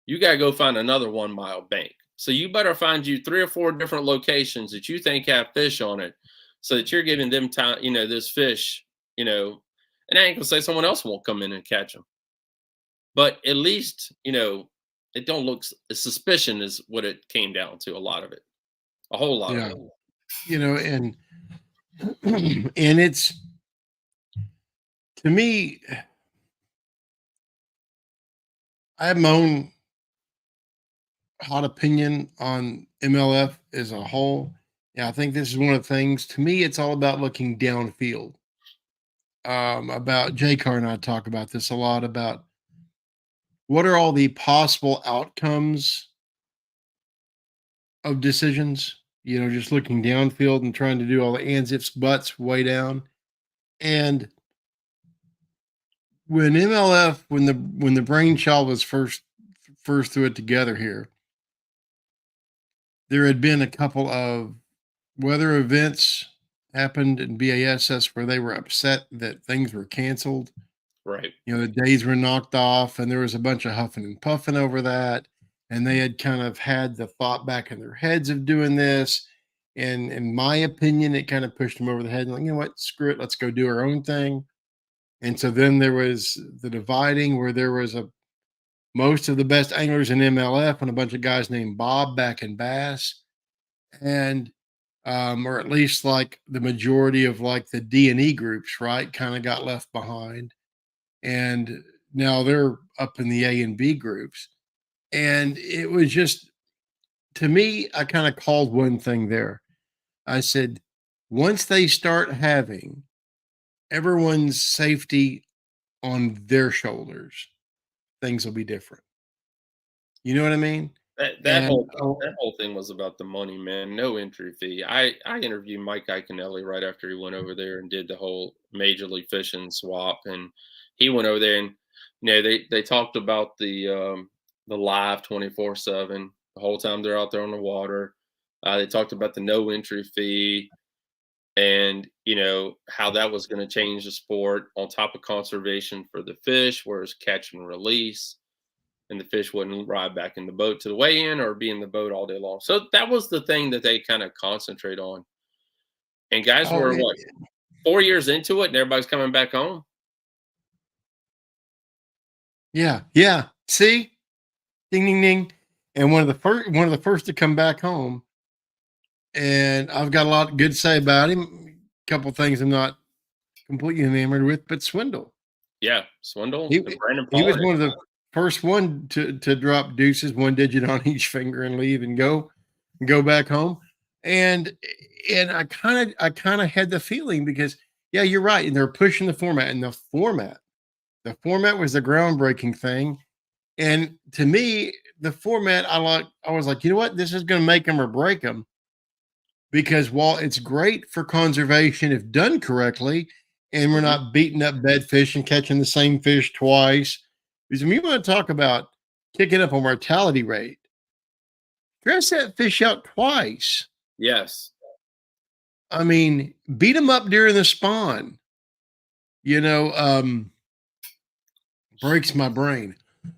You got to go find another 1 mile bank. So you better find you 3 or 4 different locations that you think have fish on it so that you're giving them time, this fish, and I ain't gonna say someone else won't come in and catch them. But at least, it don't look, suspicion is what it came down to, a lot of it. A whole lot of it. And it's, to me, I have my own hot opinion on MLF as a whole. Yeah, I think this is one of the things. To me, it's all about looking downfield. About Jay Carr and I talk about this a lot, about what are all the possible outcomes of decisions, just looking downfield and trying to do all the ands, ifs, buts way down. And when MLF, when the brainchild was first threw it together here, there had been a couple of weather events happened in BASS where they were upset that things were canceled. Right. You know, the days were knocked off, and there was a bunch of huffing and puffing over that. And they had kind of had the thought back in their heads of doing this. And in my opinion, it kind of pushed them over the head. And like, you know what? Screw it. Let's go do our own thing. And so then there was the dividing where there was a most of the best anglers in MLF and a bunch of guys named Bob back in Bass. And or at least like the majority of like the D&E groups, right, kind of got left behind. And now they're up in the A and B groups. And it was just, to me, I kind of called one thing there. I said, once they start having everyone's safety on their shoulders, things will be different. You know what I mean? That And whole that whole thing was about the money, man. No entry fee. I interviewed Mike Iaconelli right after he went over there and did the whole Major League Fishing swap, and he went over there and they talked about the live 24/7 the whole time they're out there on the water. They talked about the no entry fee and how that was going to change the sport on top of conservation for the fish, whereas catch and release and the fish wouldn't ride back in the boat to the weigh-in or be in the boat all day long. So that was the thing that they kind of concentrate on. And guys oh, were what 4 years into it, and everybody's coming back home. yeah, yeah. See, ding, ding, ding. And one of the first to come back home. And I've got a lot good to say about him. A couple of things I'm not completely enamored with, but Swindle. Yeah, Swindle, He and Brandon he was Pollard. one of the first one to drop deuces, one digit on each finger and leave and go back home. And I kind of had the feeling because yeah, you're right. And they're pushing the format, and the format was the groundbreaking thing. And to me, the format I was like, you know what, this is going to make them or break them. Because while it's great for conservation if done correctly, and we're Mhm. not beating up bed fish and catching the same fish twice, because when you want to talk about kicking up a mortality rate, dress that fish out twice. Yes, I mean, beat them up during the spawn. You know, breaks my brain.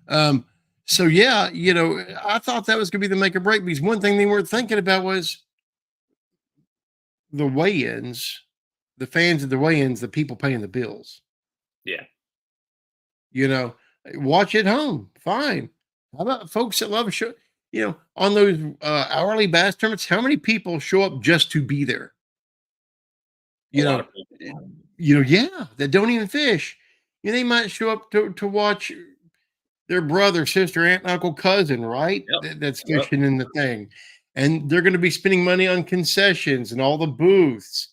Um, so yeah, I thought that was going to be the make or break because one thing they weren't thinking about was the weigh-ins, the fans of the weigh-ins, the people paying the bills. yeah, You know, watch at home, fine. How about folks that love a show? On those hourly bass tournaments, how many people show up just to be there? a You lot know, of people. yeah, that don't even fish. They might show up to watch their brother, sister, aunt, uncle, cousin, right? Yep, That's yep. fishing in the thing, and they're going to be spending money on concessions and all the booths.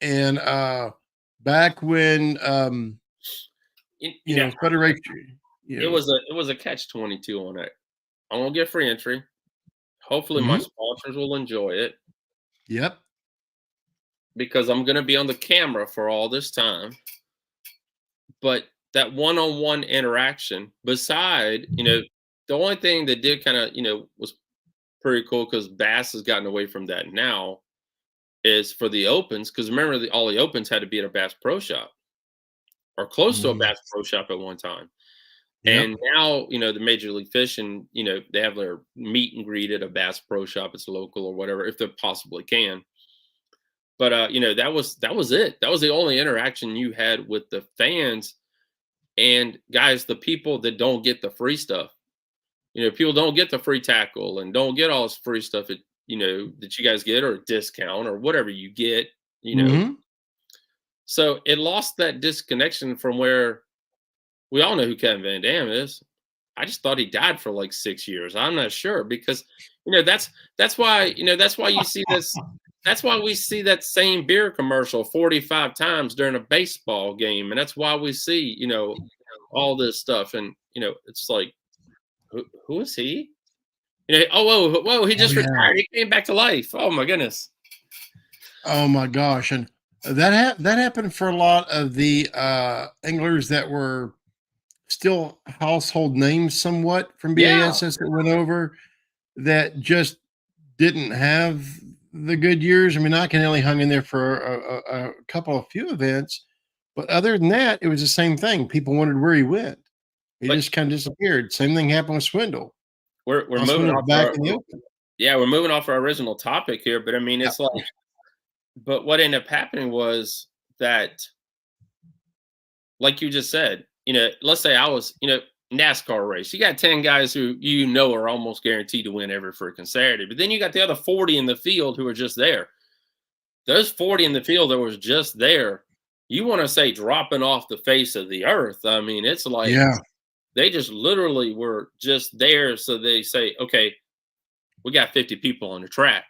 And back when You know, Federation, it was a catch-22 on it. I'm gonna get free entry. Hopefully, my mhm, sponsors will enjoy it yep, because I'm gonna be on the camera for all this time. But that one-on-one interaction, the only thing that did kind of, was pretty cool because Bass has gotten away from that now is for the opens. Because remember, all the opens had to be at a Bass Pro Shop or close to a mhm, Bass Pro Shop at one time. yep, And now, the Major League Fishing, they have their meet and greet at a Bass Pro Shop. It's local or whatever, if they possibly can. But that was it. That was the only interaction you had with the fans. And guys, the people that don't get the free stuff, people don't get the free tackle and don't get all this free stuff that you guys get or a discount or whatever you get, you know. mhm, So it lost that disconnection from where we all know who Kevin Van Dam is. I just thought he died for like 6 years. I'm not sure because that's why you see this. That's why we see that same beer commercial 45 times during a baseball game, and that's why we see all this stuff. And it's like, who is he? Oh whoa, he oh just yeah, retired. He came back to life. Oh my goodness. oh my gosh, and that happened for a lot of the anglers that were still household names somewhat from Yeah, BASS that went over that just didn't have the good years. I mean, I can only hung in there for a few events, But other than that, it was the same thing. People wondered where he went. He But just kind of disappeared. Same thing happened with Swindle. we're Now moving Swindle's off back our in the open. yeah, we're moving off our original topic here, but I mean, Yeah. it's like, but what ended up happening was that, like you just said, let's say I was, NASCAR race. You got 10 guys who are almost guaranteed to win every freaking Saturday, but then you got the other 40 in the field who are just there. Those 40 in the field that was just there, you want to say dropping off the face of the earth. I mean, it's like Yeah. they just literally were just there. So they say, okay, we got 50 people on the track.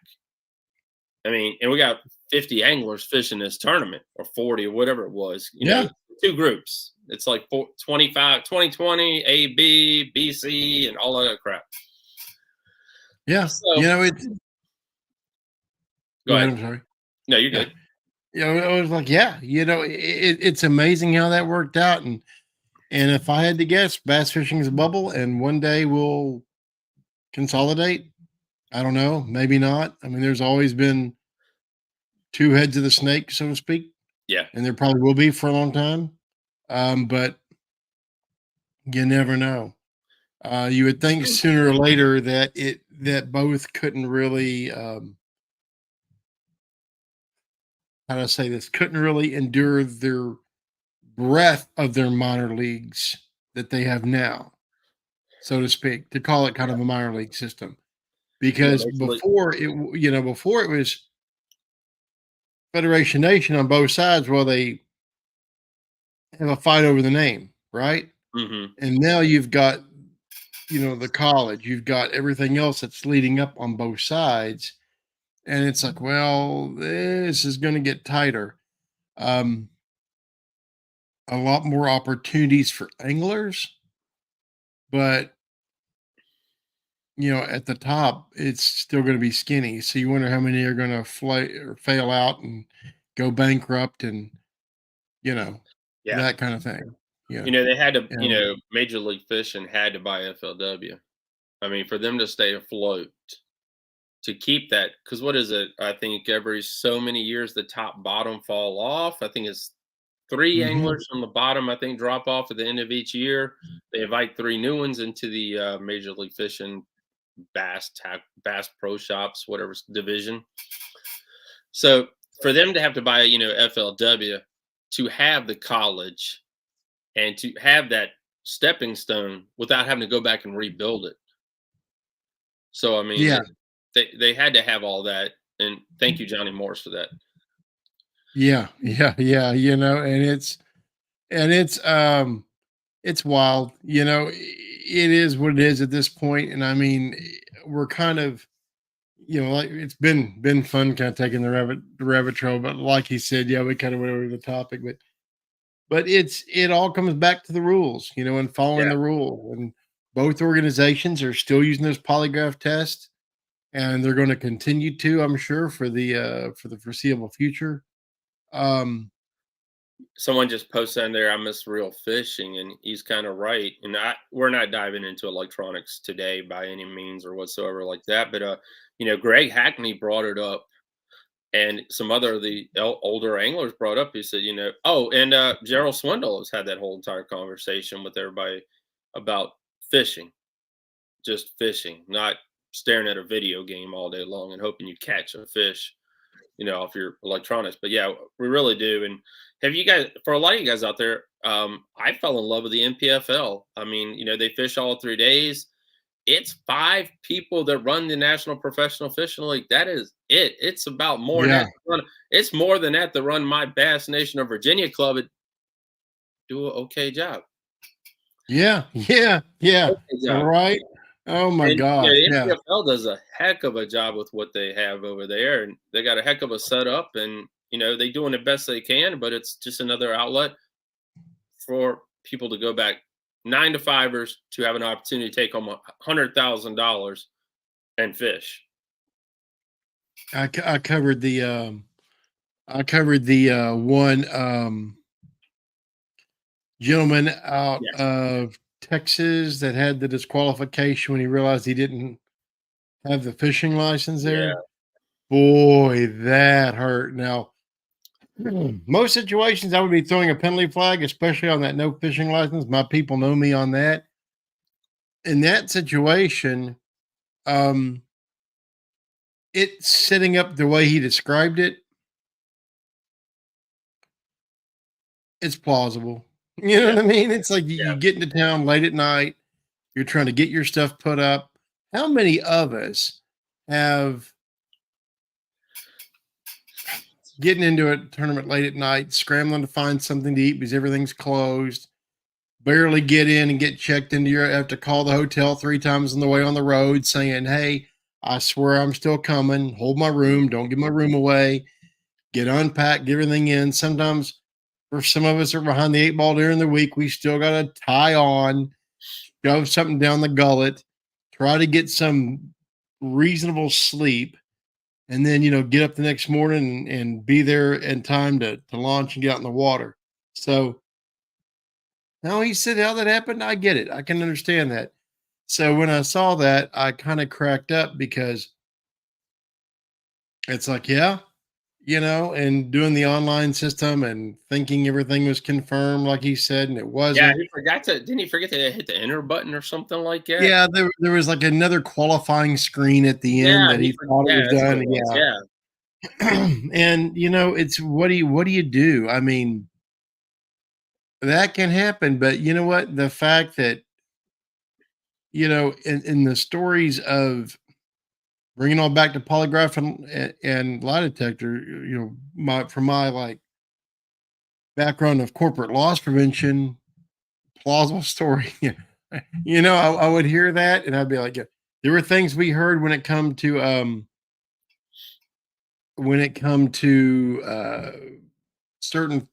I mean, and we got 50 anglers fishing this tournament, or 40 or whatever it was, Yeah. two groups. It's like 25, 2020, A, B, B, C, and all that crap. Yeah. So, It's go ahead. I'm sorry. No, you're Yeah. good. I was like, it's amazing how that worked out. And if I had to guess, bass fishing is a bubble, and one day we'll consolidate. I don't know, maybe not. I mean, there's always been two heads of the snake, so to speak, Yeah. and there probably will be for a long time. But you never know. You would think sooner or later that both couldn't really, how do I say this? Couldn't really endure their breadth of their minor leagues that they have now, so to speak, to call it kind of a minor league system. Because before it was Federation Nation on both sides. Well, they have a fight over the name, right? Mm-hmm. And now you've got, the college, you've got everything else that's leading up on both sides. And it's like, well, this is going to get tighter. A lot more opportunities for anglers, but at the top, it's still going to be skinny. So you wonder how many are going to fail out and go bankrupt, and Yeah. that kind of thing. Yeah. They had to, And Major League Fishing had to buy FLW. I mean, for them to stay afloat, to keep that, because what is it? I think every so many years the top bottom fall off. I think it's 3 anglers from the bottom, I think, drop off at the end of each year. They invite 3 new ones into the Major League Fishing bass pro shops, whatever division. So for them to have to buy, FLW, to have the college and to have that stepping stone without having to go back and rebuild it. So I mean, yeah, they had to have all that, and thank you, Johnny Morris, for that. yeah, and it's wild. It is what it is at this point. And I mean, we're kind of, like, it's been fun kind of taking the rabbit trail, but like he said, yeah, we kind of went over the topic, but it all comes back to the rules, and following Yeah. the rule. And both organizations are still using those polygraph tests, and they're going to continue to, I'm sure, for the foreseeable future. Someone just posted on there, I miss real fishing, and he's kind of right. And we're not diving into electronics today by any means or whatsoever like that. But Greg Hackney brought it up, and some other of the older anglers brought up. He said, and Gerald Swindle has had that whole entire conversation with everybody about fishing, just fishing, not staring at a video game all day long and hoping you catch a fish, off your electronics. But yeah, we really do. And have you guys, for a lot of you guys out there, I fell in love with the NPFL. I mean, they fish all 3 days. It's 5 people that run the National Professional Fishing League. That is it. It's about more than that. It's more than that to run my Bass Nation of Virginia club and do an okay job. Yeah. Okay job. Right. Oh my gosh. The NPFL does a heck of a job with what they have over there, and they got a heck of a setup, and they're doing the best they can, but it's just another outlet for people to go back 9 to 5ers to have an opportunity to take home $100,000 and fish. I covered the one gentleman out of Texas that had the disqualification when he realized he didn't have the fishing license there. Yeah. Boy, that hurt. Now, Most situations, I would be throwing a penalty flag, especially on that no fishing license. My people know me on that. In that situation, um, it's setting up the way he described it. It's plausible. You know Yeah, what I mean? It's like yeah, you get into town late at night. You're trying to get your stuff put up. How many of us have getting into a tournament late at night, scrambling to find something to eat because everything's closed, barely get in and get checked into your have to call the hotel 3 times on the way on the road saying, "Hey, I swear I'm still coming. Hold my room. Don't give my room away. Get unpacked, get everything in." Sometimes for some of us are behind the 8 ball during the week. We still got to tie on, shove something down the gullet, try to get some reasonable sleep, and then get up the next morning and be there in time to launch and get out in the water. So now he said how that happened. I get it. I can understand that. So when I saw that, I kind of cracked up because it's like, yeah, and doing the online system and thinking everything was confirmed, like he said, and it yeah. wasn't. He forgot to. Didn't he forget to hit the enter button or something like that? Yeah, there was like another qualifying screen at the end Yeah, that he thought it yeah, was that's what done. it was. Yeah. Yeah, And it's what do you do? I mean, that can happen, but you know what? The fact that, in the stories of bringing all back to polygraph and lie detector, from my like background of corporate loss prevention, plausible story. I would hear that and I'd be like, yeah. There were things we heard when it come to certain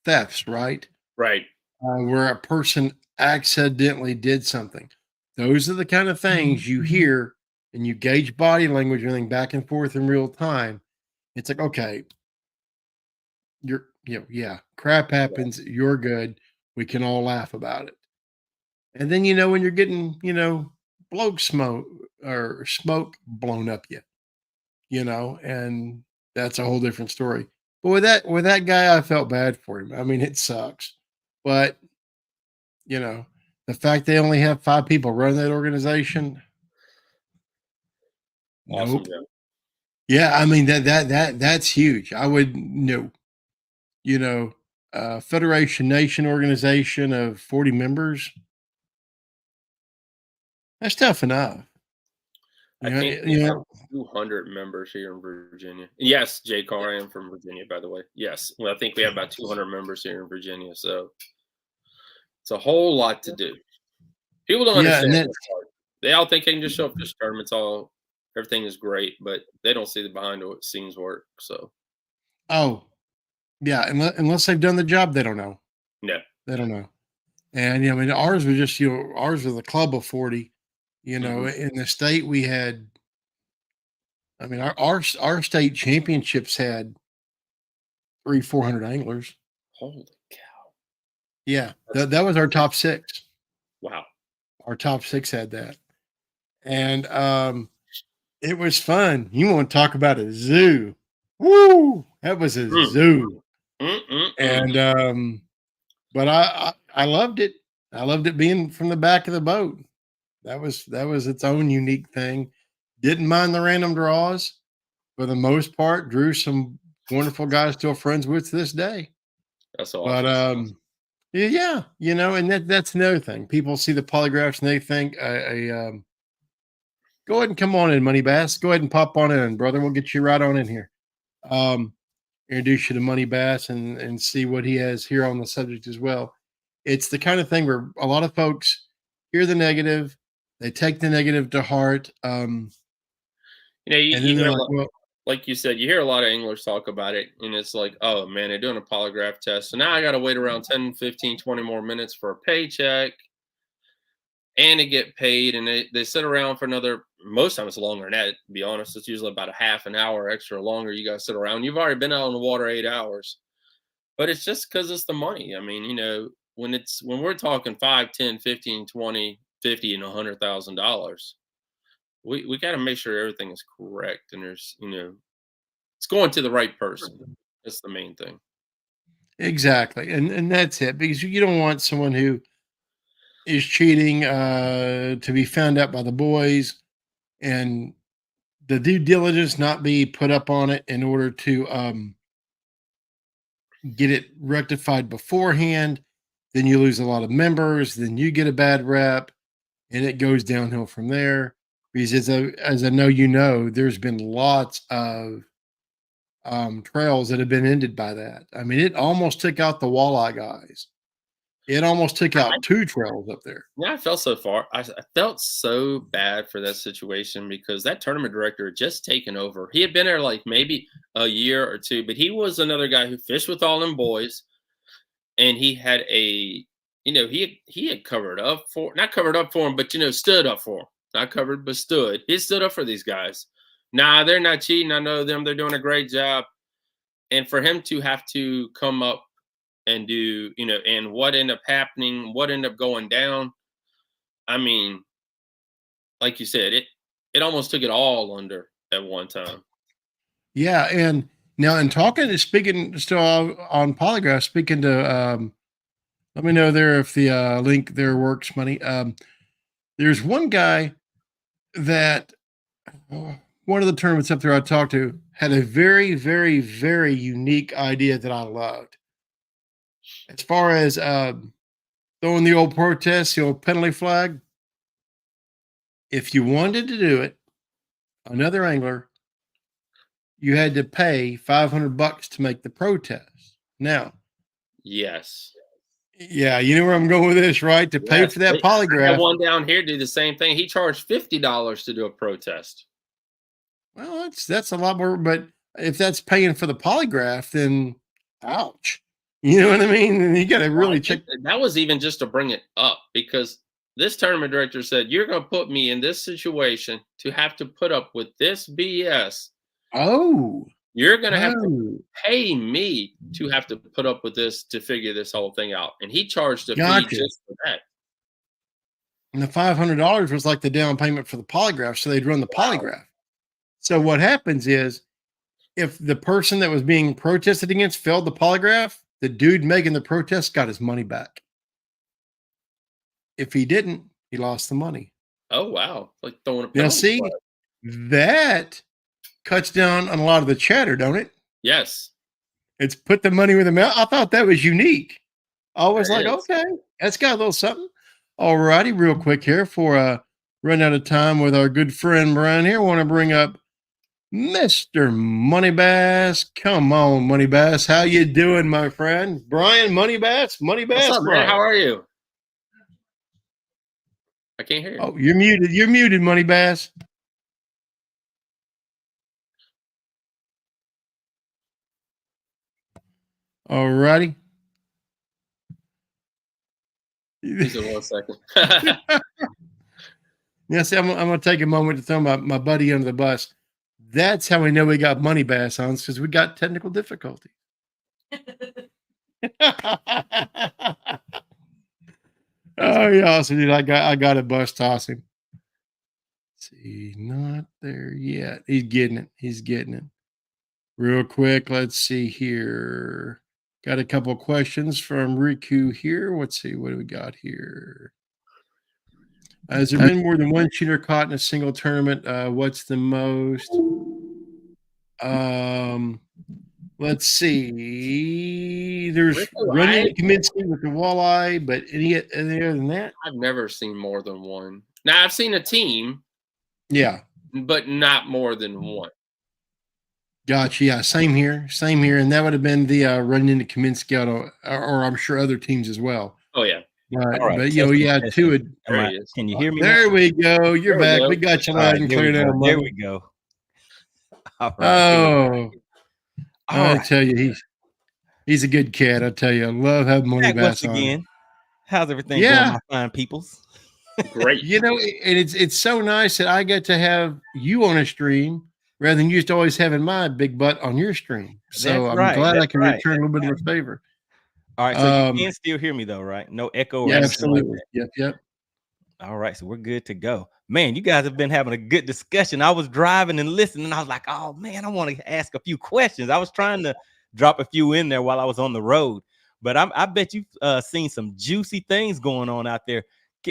thefts, right? right. Where a person accidentally did something. Those are the kind of things you hear and you gauge body language, everything back and forth in real time. It's like, okay, yeah, crap Yeah. happens. You're good. We can all laugh about it. And then, when you're getting, bloke smoke or smoke blown up and that's a whole different story. But with that guy, I felt bad for him. I mean, it sucks. But You know, the fact they only have 5 people run that organization, Awesome, nope. Joe. Yeah, I mean that's huge. I would no, you know, Federation Nation organization of 40 members, that's tough enough. I You know, think you we have know, 200 members here in Virginia. Yes, Jay Carr, I am from Virginia, by the way. Yes, well, I think we have about 200 members here in Virginia, so it's a whole lot to do. People don't yeah, and understand that's that part. They all think they can just show up to this tournaments, all everything is great, but they don't see the behind the scenes work. So oh, yeah, unless they've done the job, they don't know. no. They don't know. And I mean, ours was a club of 40. Hmm. In the state we had, I mean, our state championships had 400 anglers. Holy cow. Yeah, That's that was our top 6. wow. Our top 6 had that, and, it was fun. You wanna talk about a zoo. Woo! That was a Mm, zoo, mm, mm, mm. and, but I loved it. I loved it being from the back of the boat. That was its own unique thing. Didn't mind the random draws. For the most part, drew some wonderful guys still friends with to this day. That's But, awesome. yeah, and that's another thing. People see the polygraphs and they think go ahead and come on in, Money Bass. Go ahead and pop on in, brother. We'll get you right on in here. Um, Introduce you to Money Bass and see what he has here on the subject as well. It's the kind of thing where a lot of folks hear the negative, they take the negative to heart, and You then hear they're a like, lot, "Well, like you said, you hear a lot of anglers talk about it, and it's like, oh man, they're doing a polygraph test. So now I got to wait around 10, 15, 20 more minutes for a paycheck and to get paid. And they sit around for another, most times it's longer than that, to be honest. It's usually about a half an hour extra longer. You got to sit around. You've already been out on the water 8 hours, but it's just because it's the money. I mean, when we're talking 5, 10, 15, 20, 50, and $100,000, we got to make sure everything is correct and it's going to the right person. That's the main thing. Exactly. And that's it, because you don't want someone who is cheating to be found out by the boys, and the due diligence not be put up on it in order to get it rectified beforehand. Then you lose a lot of members, then you get a bad rep, and it goes downhill from there. Because as I know, there's been lots of trails that have been ended by that. I mean, it almost took out the walleye guys. It almost took out 2 trails up there. Yeah, I felt so far. I felt so bad for that situation because that tournament director had just taken over. He had been there like maybe a year or 2, but he was another guy who fished with all them boys, and he had he had covered up for, not covered up for him, but stood up for him. Not covered, but stood. He stood up for these guys. Nah, they're not cheating. I know them. They're doing a great job. And for him to have to come up and do, and what ended up happening, what ended up going down. I mean, like you said, it almost took it all under at one time. Yeah, and now speaking still on Polygraph, speaking to let me know there if the link there works, money. There's one guy that one of the tournaments up there I talked to had a very, very, very unique idea that I loved. As far as throwing the old protest, the old penalty flag, if you wanted to do it, another angler, you had to pay $500 to make the protest. Now, yes, yeah, you know where I'm going with this, right? To pay for that polygraph. I had one down here do the same thing. He charged $50 to do a protest. Well, that's a lot more, but if that's paying for the polygraph, then ouch. You know what I mean? And you got to really check. That was even just to bring it up, because this tournament director said, you're going to put me in this situation to have to put up with this BS. Oh. You're going to have to pay me to have to put up with this to figure this whole thing out. And he charged a fee just for that. And the $500 was like the down payment for the polygraph. So they'd run the polygraph. So what happens is, if the person that was being protested against failed the polygraph, the dude making the protest got his money back. If he didn't, he lost the money. Oh, wow. Like throwing a penalty. Now, see, that cuts down on a lot of the chatter, don't it? Yes. It's put the money where the mouth. I thought that was unique. I was like, okay, that's got a little something. All righty, real quick here for run out of time with our good friend Brian here. I want to bring up Mr. Money Bass. Come on, Money Bass. How you doing, my friend? Brian, Money Bass? What's up, man? How are you? I can't hear you. Oh, you're muted. You're muted, Money Bass. All righty. Just 1 second. Yeah, see, I'm going to take a moment to throw my buddy under the bus. That's how we know we got Money Bass on, because we got technical difficulty. Oh, yeah, awesome, dude. I got a bus tossing. See, not there yet. He's getting it. He's getting it. Real quick, let's see here. Got a couple of questions from Riku here. Let's see, what do we got here? Has there been more than one shooter caught in a single tournament? What's the most? Let's see. There's running Kaminsky with the walleye, but any other than that? I've never seen more than one. Now, I've seen a team. Yeah. But not more than one. Gotcha. Yeah, same here. Same here. And that would have been the running into Kaminsky or I'm sure other teams as well. Oh, yeah. But yeah, two. Can you hear me? There we go. You're back. We got you loud and clear now. There we go. All right. I tell you, he's a good cat. I tell you, I love having Money Bass on. Again. How's everything going, my fine peoples? Great. And it's so nice that I get to have you on a stream rather than you just always having my big butt on your stream. So I'm glad I can return a little bit of a favor. All right, so you can still hear me though, right? No echo. Yeah, absolutely. Yep. All right, so we're good to go. Man, you guys have been having a good discussion. I was driving and listening, and I was like, oh man, I want to ask a few questions. I was trying to drop a few in there while I was on the road. But I bet you've seen some juicy things going on out there.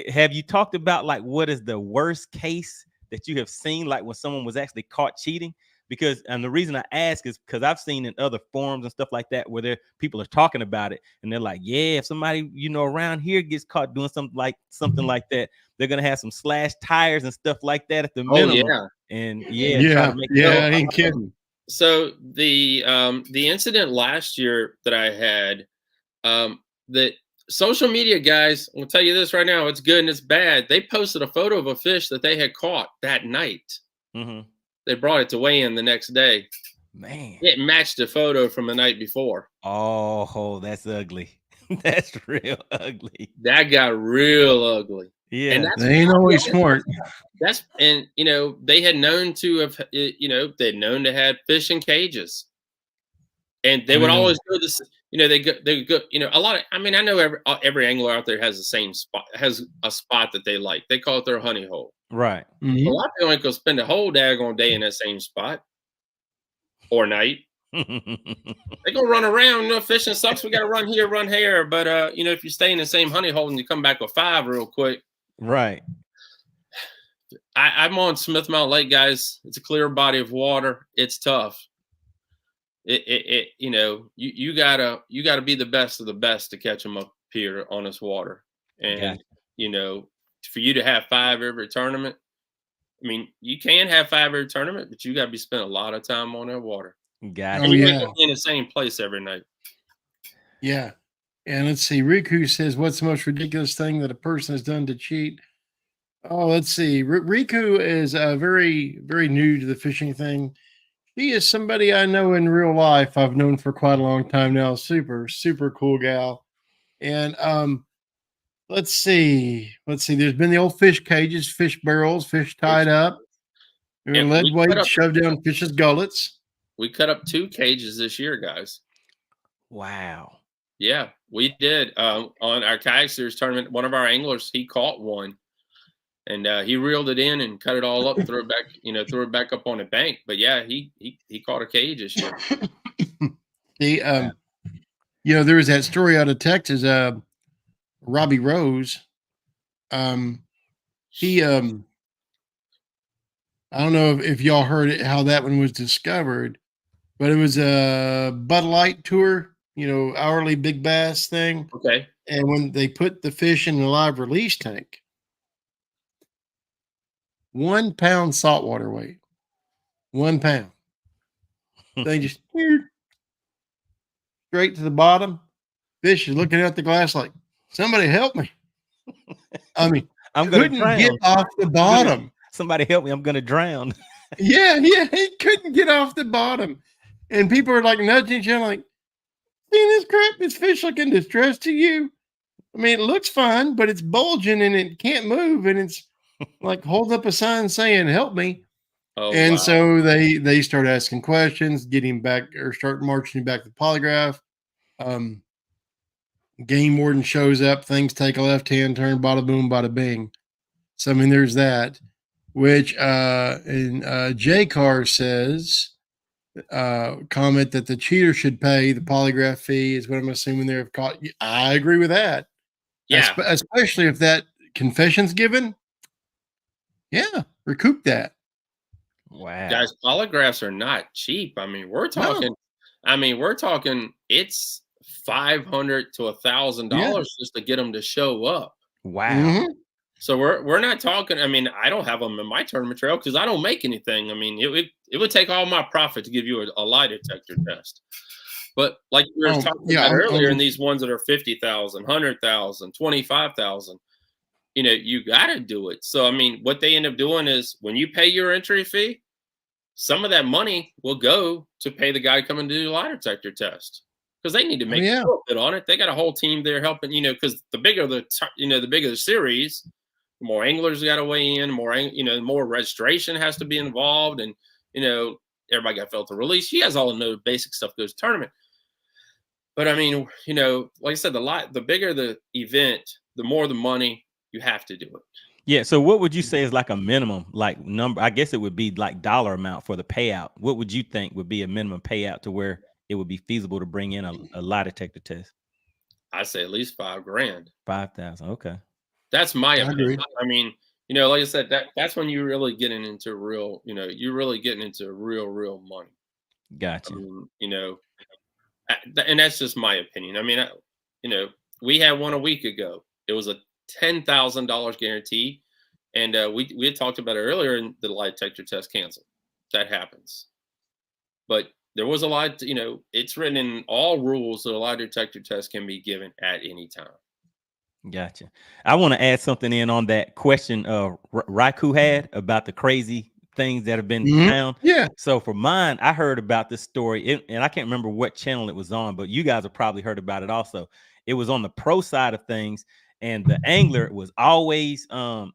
Have you talked about like what is the worst case that you have seen, like when someone was actually caught cheating? Because, and the reason I ask is because I've seen in other forums and stuff like that where people are talking about it, and they're like, yeah, if somebody around here gets caught doing something like that, they're gonna have some slashed tires and stuff like that at the minimum. Yeah. And try Yeah, to make yeah, I ain't kidding. So the incident last year that I had, that social media guys, I'll tell you this right now, it's good and it's bad. They posted a photo of a fish that they had caught that night. Mm-hmm. They brought it to weigh in the next day. Man, it matched the photo from the night before. Oh, that's ugly. That's real ugly. That got real ugly. Yeah, and that's They ain't always smart. That's and they had known to have they'd known to have fish in cages, and they would always go this. They go a lot of. I mean, I know every angler out there has the same spot, has a spot that they like. They call it their honey hole. right. Mhm. A lot of people ain't gonna spend a whole daggone day in that same spot or night. They gonna run around. Fishing sucks. We gotta run here, run here. But if you stay in the same honey hole and you come back with 5 real quick, Right. I'm on Smith Mountain Lake, guys. It's a clear body of water. It's tough. You gotta be the best of the best to catch them up here on this water. And for you to have 5 every tournament, I mean, you can have 5 every tournament, but you gotta be spending a lot of time on that water. Got And it. you ain't gonna be in the same place every night. Yeah. And let's see. Riku says, what's the most ridiculous thing that a person has done to cheat? Oh, let's see. Riku is very, very new to the fishing thing. She is somebody I know in real life. I've known for quite a long time now. Super, super cool gal. And let's see. There's been the old fish cages, fish barrels, fish tied up, and lead weight shoved down fish's gullets. We cut up 2 cages this year, guys. Wow. Yeah, we did. On our kayak series tournament, one of our anglers, he caught one, and he reeled it in and cut it all up, threw it back up on the bank. But yeah, he caught a cage this year. There was that story out of Texas, Robbie Rose. He I don't know if y'all heard it, how that one was discovered, but it was a Bud Light tour, hourly big bass thing. Okay. And when they put the fish in the live release tank, 1 pound saltwater weight, 1 pound. They just straight to the bottom. Fish is looking at the glass like, somebody help me. I mean, I'm gonna drown. Get off the bottom. Somebody help me. I'm gonna drown. Yeah, he couldn't get off the bottom. And people are like nudging each other like, see this crap? This fish looking distressed to you? I mean, it looks fine, but it's bulging and it can't move. And it's like, hold up a sign saying, help me. Oh, and wow. so they start asking questions, getting back or start marching back to the polygraph. Game warden shows up, things take a left-hand turn, bada boom, bada bing. So, I mean, there's that, which, J Car says, comment that the cheater should pay the polygraph fee is what I'm assuming they're caught. I agree with that. Yeah. Especially if that confession's given. Yeah. Recoup that. Wow. Guys, polygraphs are not cheap. I mean, we're talking, it's $500 to $1,000 just to get them to show up. Wow. Mm-hmm. So we're not talking. I mean, I don't have them in my tournament trail because I don't make anything. I mean, it would take all my profit to give you a lie detector test. But like we were talking about earlier, and these ones that are 50,000, 100,000, 25,000, you got to do it. So I mean, what they end up doing is when you pay your entry fee, some of that money will go to pay the guy coming to do the lie detector test. Because they need to make a profit on it. They got a whole team there helping, because the bigger the series, the more anglers got to weigh in, more registration has to be involved. And, everybody got filter release. He has all the basic stuff goes to tournament. But I mean, like I said, the bigger the event, the more the money you have to do it. Yeah. So what would you say is like a minimum, like number? I guess it would be like dollar amount for the payout. What would you think would be a minimum payout to where it would be feasible to bring in a lie detector test? I say at least $5,000. 5,000. Okay. That's my I opinion. agree. I mean, like I said, that's when you're really getting into real, you're really getting into real money. I Gotcha. mean, and that's just my opinion. I mean, we had one a week ago. It was a $10,000 guarantee, and we had talked about it earlier, and the lie detector test canceled. That happens, but there was a lot. It's written in all rules that a lie detector test can be given at any time. Gotcha. I want to add something in on that question Raiku had about the crazy things that have been found. Yeah. So for mine, I heard about this story, and I can't remember what channel it was on, but you guys have probably heard about it also. It was on the pro side of things, and the angler was always, I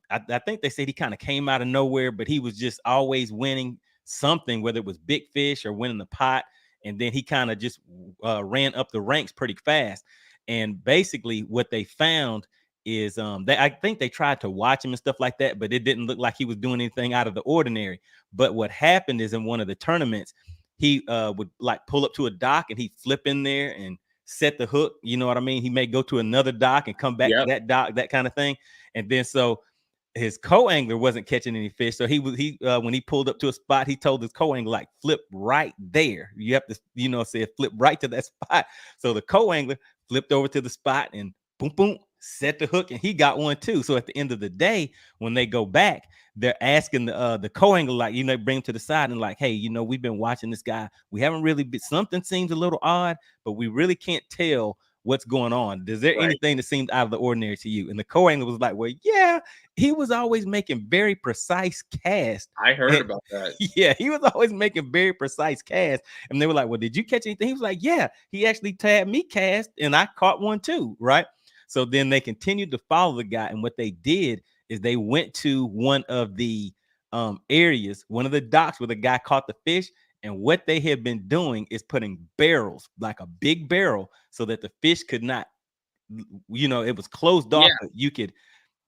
think they said he kind of came out of nowhere, but he was just always winning something, whether it was big fish or winning the pot, and then he kind of just ran up the ranks pretty fast. And basically what they found is I think they tried to watch him and stuff like that, but it didn't look like he was doing anything out of the ordinary. But what happened is in one of the tournaments, he would like pull up to a dock and he'd flip in there and set the hook. You know what I mean? He may go to another dock and come back to that dock, that kind of thing. And then so his co-angler wasn't catching any fish. So when he pulled up to a spot, he told his co-angler, like, flip right there. You have to, say flip right to that spot. So the co-angler flipped over to the spot and boom, boom, set the hook, and he got one too. So at the end of the day, when they go back, they're asking the co-angler, like, bring him to the side and like, hey, we've been watching this guy. We haven't really something seems a little odd, but we really can't tell what's going on. Is there anything that seems out of the ordinary to you? And the co-angler was like, well, yeah, he was always making very precise casts. I heard about that. Yeah, he was always making very precise casts. And they were like, well, did you catch anything? He was like, yeah, he actually had me cast and I caught one too, right? So then they continued to follow the guy. And what they did is they went to one of the areas, one of the docks where the guy caught the fish. And what they had been doing is putting barrels, like a big barrel, so that the fish could not, it was closed off, but you could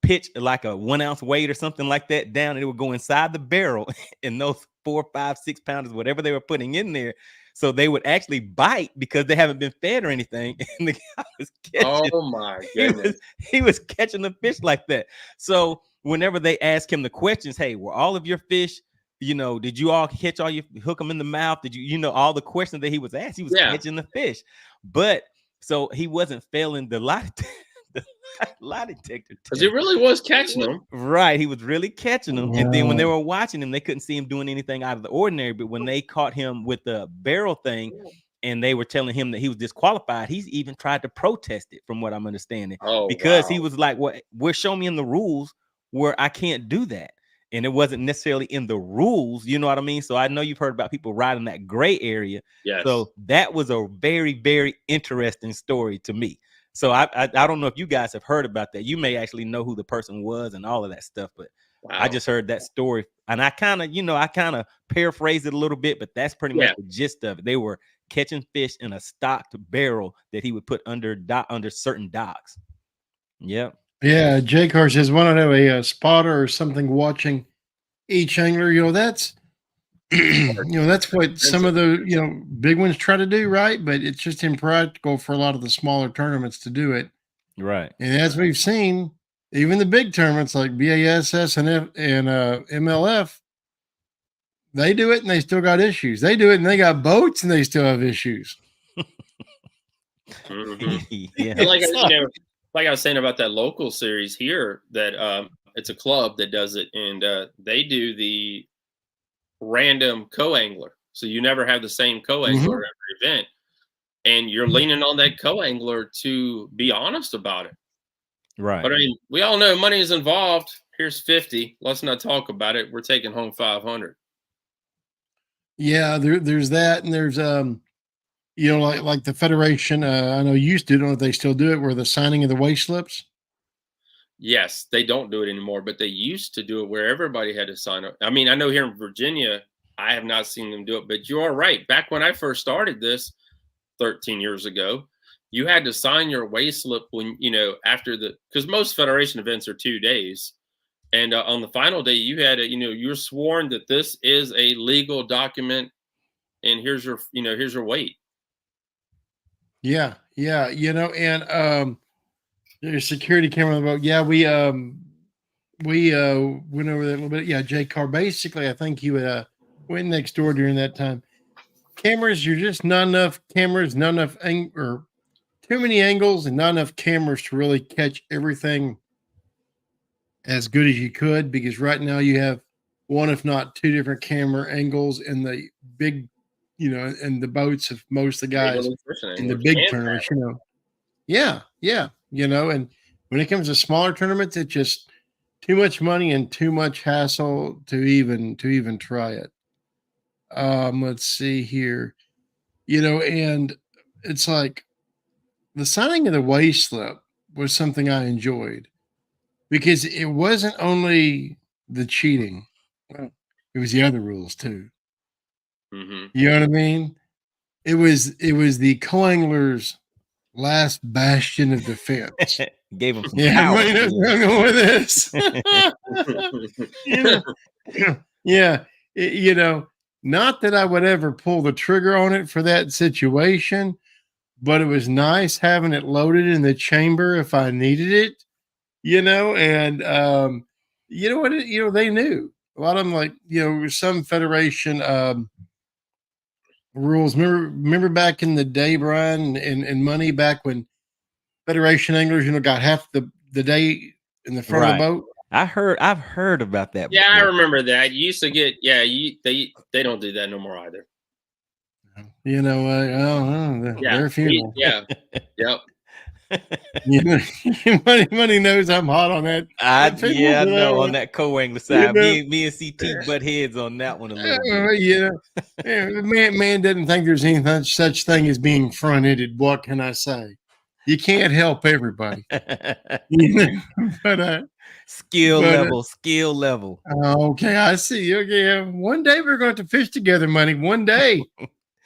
pitch like a 1 ounce weight or something like that down, and it would go inside the barrel, and those 4, 5, 6 pounders, whatever they were putting in there, so they would actually bite because they haven't been fed or anything. And the guy was catching, oh my goodness, he was catching the fish like that. So whenever they ask him the questions, hey, were all of your fish, did you all catch all your hook them in the mouth? Did you, all the questions that he was asked, he was catching the fish. But so he wasn't failing the lie detector because he really was catching them. Right, he was really catching them. And then when they were watching him, they couldn't see him doing anything out of the ordinary. But when they caught him with the barrel thing, and they were telling him that he was disqualified, he's even tried to protest it, from what I'm understanding, because he was like, well, we're showing me in the rules where I can't do that. And it wasn't necessarily in the rules, you know what I mean? So I know you've heard about people riding that gray area. Yes. So that was a very, very interesting story to me. So I don't know if you guys have heard about that. You may actually know who the person was and all of that stuff, but I just heard that story, and I kind of paraphrased it a little bit, but that's pretty much the gist of it. They were catching fish in a stocked barrel that he would put under certain docks. Yep. Yeah, J-Car says, want to know a spotter or something watching each angler? That's that's what some of the big ones try to do, right? But it's just impractical for a lot of the smaller tournaments to do it, right? And as we've seen, even the big tournaments like BASS and MLF, they do it and they still got issues. They do it and they got boats and they still have issues. Yeah, like I was saying about that local series here, that it's a club that does it, and they do the random co-angler. So you never have the same co-angler every event, and you're leaning on that co-angler to be honest about it. Right. But I mean, we all know money is involved. Here's 50. Let's not talk about it. We're taking home 500. Yeah, there's that, and there's like the Federation, I know used to, don't know if they still do it, where the signing of the weigh slips. Yes, they don't do it anymore, but they used to do it where everybody had to sign up. I mean, I know here in Virginia, I have not seen them do it, but you are right. Back when I first started this 13 years ago, you had to sign your weigh slip when, after because most Federation events are 2 days. And on the final day, you had you're sworn that this is a legal document, and here's your weight. Yeah, yeah, and there's security camera on the boat. Yeah, we went over that a little bit. Yeah, Jay Carr. Basically, I think he would went next door during that time. Cameras, you're just not enough cameras, not enough or too many angles, and not enough cameras to really catch everything as good as you could. Because right now you have one, if not two, different camera angles in the big, in the boats of most of the guys in the big tournaments. Yeah, yeah, and when it comes to smaller tournaments, it's just too much money and too much hassle to even try it. Let's see here, and it's like the signing of the wage slip was something I enjoyed because it wasn't only the cheating; well, it was the other rules too. Mm-hmm. You know what I mean? It was the co-angler's last bastion of defense. Gave him some Yeah, power. everybody knows where I'm going with this. Yeah, not that I would ever pull the trigger on it for that situation, but it was nice having it loaded in the chamber if I needed it, and you know what, they knew. A lot of them, like, some federation rules. Remember back in the day, Brian, and money back when Federation anglers, got half the day in the front of the boat. I've heard about that. Yeah, before. I remember that. You used to get, they don't do that no more either. Their funeral. Yeah. Yep. Money knows I'm hot on that. I know on that co-angler side. Me and CT butt heads on that one a little bit. Man doesn't think there's anything such thing as being front-ended. What can I say? You can't help everybody. But skill level. Okay, I see. Okay, one day we're going to fish together, money. One day.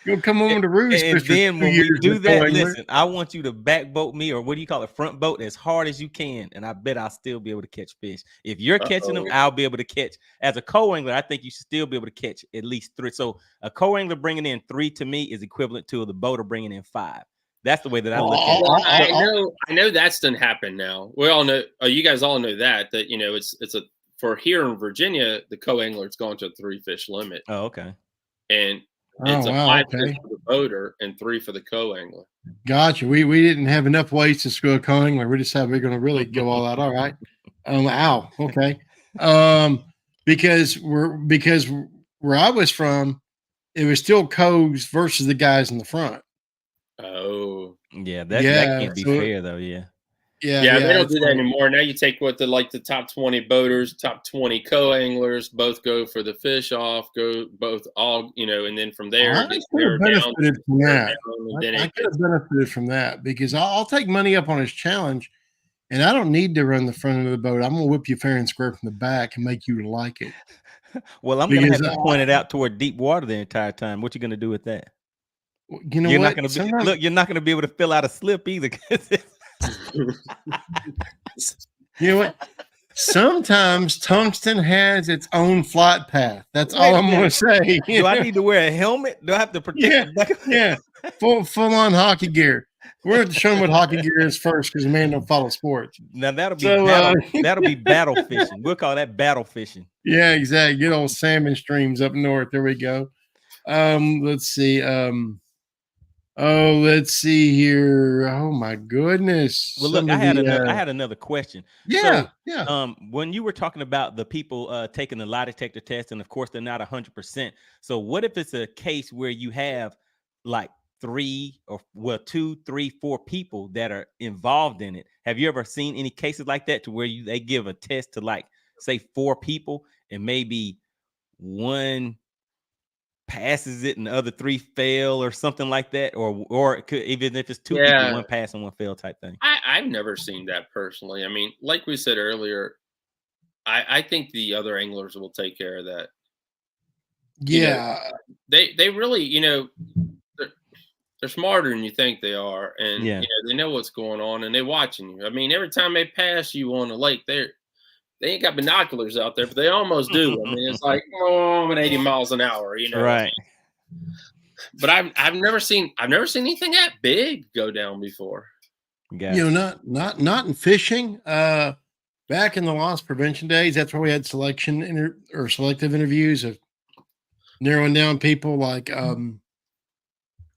You'll come on to roost. And then when we do that, listen, I want you to back boat me, or what do you call it, front boat, as hard as you can, and I bet I'll still be able to catch fish. If you're catching them, I'll be able to catch. As a co-angler, I think you should still be able to catch at least 3. So a co-angler bringing in 3 to me is equivalent to the boater bringing in 5. That's the way that I look at it. I know that's done happen now. We all know. You guys all know that it's a for here in Virginia, the co-angler it's gone to a 3 fish limit. Oh, okay. And it's a 5 fish for the boater and 3 for the co-angler. Gotcha. We didn't have enough weights to screw a co-angler. We decided we're going to really go all out. All right. Ow. Okay. Because where I was from, it was still co's versus the guys in the front. Oh. Yeah, that can't be fair though. Yeah. Yeah, they don't do that anymore. Now you take the top 20 boaters, top 20 co-anglers, both go for the fish off, and then from there, I could have benefited from that. I could have benefited from that because I'll take money up on his challenge, and I don't need to run the front of the boat. I'm gonna whip you fair and square from the back and make you like it. Well, I'm gonna have to point it out toward deep water the entire time. What you gonna do with that? You know, you're not gonna be able to fill out a slip either. You know what? Sometimes tungsten has its own flight path. That's all I'm going to say. Do I need to wear a helmet? Do I have to protect? Yeah. Full on hockey gear. We're going to show them what hockey gear is first because man don't follow sports. Now that'll be battle fishing. We'll call that battle fishing. Yeah, exactly. Good old salmon streams up north. There we go. Let's see. Let's see here. Oh my goodness. Well, look, I had another question. Yeah. When you were talking about the people taking the lie detector test, and of course they're not 100%. So what if it's a case where you have like 2, 3, 4 people that are involved in it? Have you ever seen any cases like that to where they give a test to, like, say 4 people and maybe 1 passes it and the other 3 fail or something like that, or it could, even if it's 2 people, 1 pass and 1 fail type thing? I've never seen that personally. I mean, like we said earlier, I think the other anglers will take care of that. Yeah, they really, they're smarter than you think they are, and they know what's going on, and they're watching you. I mean, every time they pass you on the lake, they ain't got binoculars out there, but they almost do. I mean, it's like, I'm at 80 miles an hour, Right. but I've never seen anything that big go down before. You know, not in fishing. Back in the loss prevention days, that's where we had selective interviews of narrowing down people. Like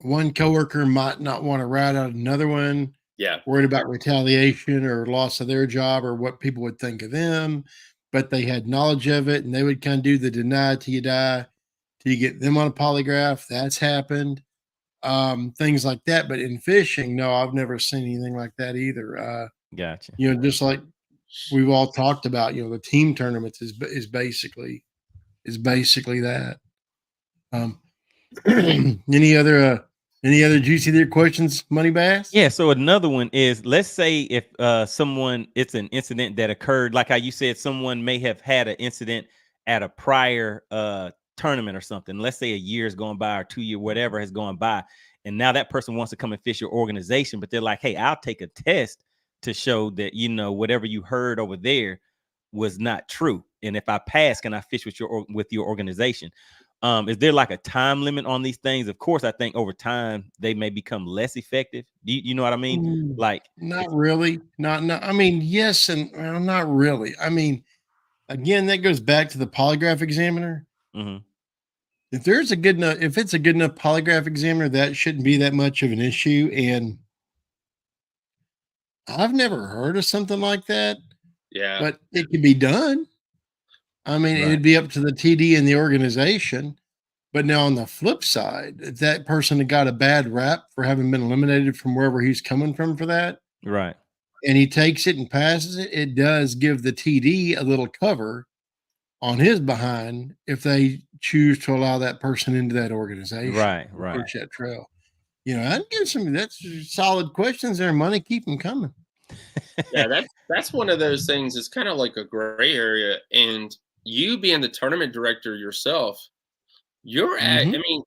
one coworker might not want to rat out another one. Yeah. Worried about retaliation or loss of their job or what people would think of them, but they had knowledge of it, and they would kind of do the deny till you die till you get them on a polygraph. That's happened. Things like that. But in fishing, no, I've never seen anything like that either. Gotcha. You know, just like we've all talked about, you know, the team tournaments is basically that. Any other juicy questions, Money Bass? Yeah. So another one is, let's say if it's an incident that occurred, like how you said, someone may have had an incident at a prior tournament or something. Let's say a year's gone by or 2 year, whatever has gone by, and now that person wants to come and fish your organization, but they're like, hey, I'll take a test to show that, you know, whatever you heard over there was not true, and if I pass, can I fish with your organization? Is there like a time limit on these things? Of course, I think over time they may become less effective. You know what I mean? Like, not really. Not. I mean, yes, and well, not really. I mean, again, that goes back to the polygraph examiner. mm-hmm. If it's a good enough polygraph examiner, that shouldn't be that much of an issue. And I've never heard of something like that. Yeah. But it could be done. I mean, Right. it'd be up to the TD and the organization. But now on the flip side, if that person had got a bad rap for having been eliminated from wherever he's coming from for that, Right. and he takes it and passes it, it does give the TD a little cover on his behind if they choose to allow that person into that organization. Right. Push that trail. You know, I'd give that's solid questions there, Money. Keep them coming. Yeah, that's one of those things. It's kind of like a gray area, and you being the tournament director yourself, you're at. Mhm.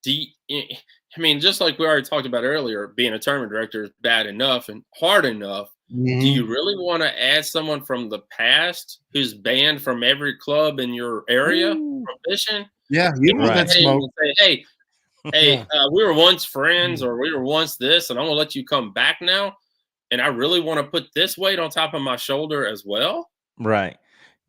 I mean, just like we already talked about earlier, being a tournament director is bad enough and hard enough. Do you really want to add someone from the past who's banned from every club in your area Ooh. from fishing? Yeah, you know Right. that smoke. Say, hey, Yeah. we were once friends, or we were once this, and I'm gonna let you come back now. And I really want to put this weight on top of my shoulder as well. Right.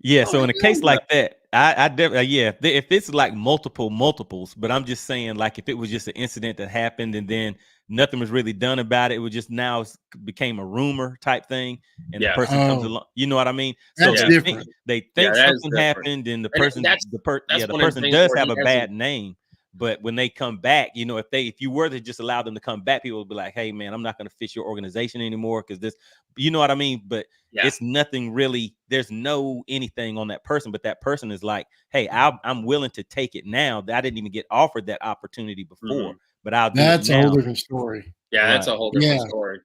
Yeah. Oh, So in a case yeah. like that, I definitely, yeah, if it's like multiples, but I'm just saying, like, if it was just an incident that happened and then nothing was really done about it, it was just now became a rumor type thing, and the person comes along, you know what I mean? So That's they different. think that is something different. happened, and the And person, that's the one of the person things does where have he a has bad name. But when they come back, you know, if you were to just allow them to come back, people would be like, hey, man, I'm not going to fish your organization anymore because this, you know what I mean? But it's nothing really, there's no anything on that person, but that person is like, hey, I'm willing to take it now. I didn't even get offered that opportunity before, but I'll do That's it a now. whole different story. Yeah, that's Right. a whole different story.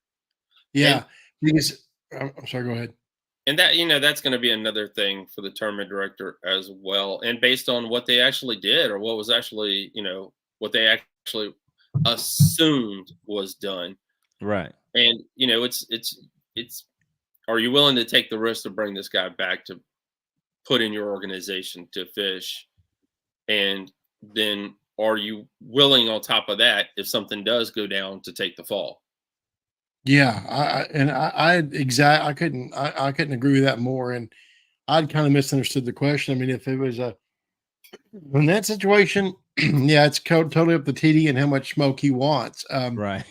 Yeah. Because I'm sorry, go ahead. And that, that's going to be another thing for the tournament director as well. And based on what they actually did, or what was actually, what they actually assumed was done. Right. And, it's, are you willing to take the risk to bring this guy back to put in your organization to fish? And then are you willing on top of that, if something does go down, to take the fall? Yeah, I couldn't agree with that more. And I'd kind of misunderstood the question. I mean, if it was in that situation, yeah, it's totally up to TD and how much smoke he wants. Right.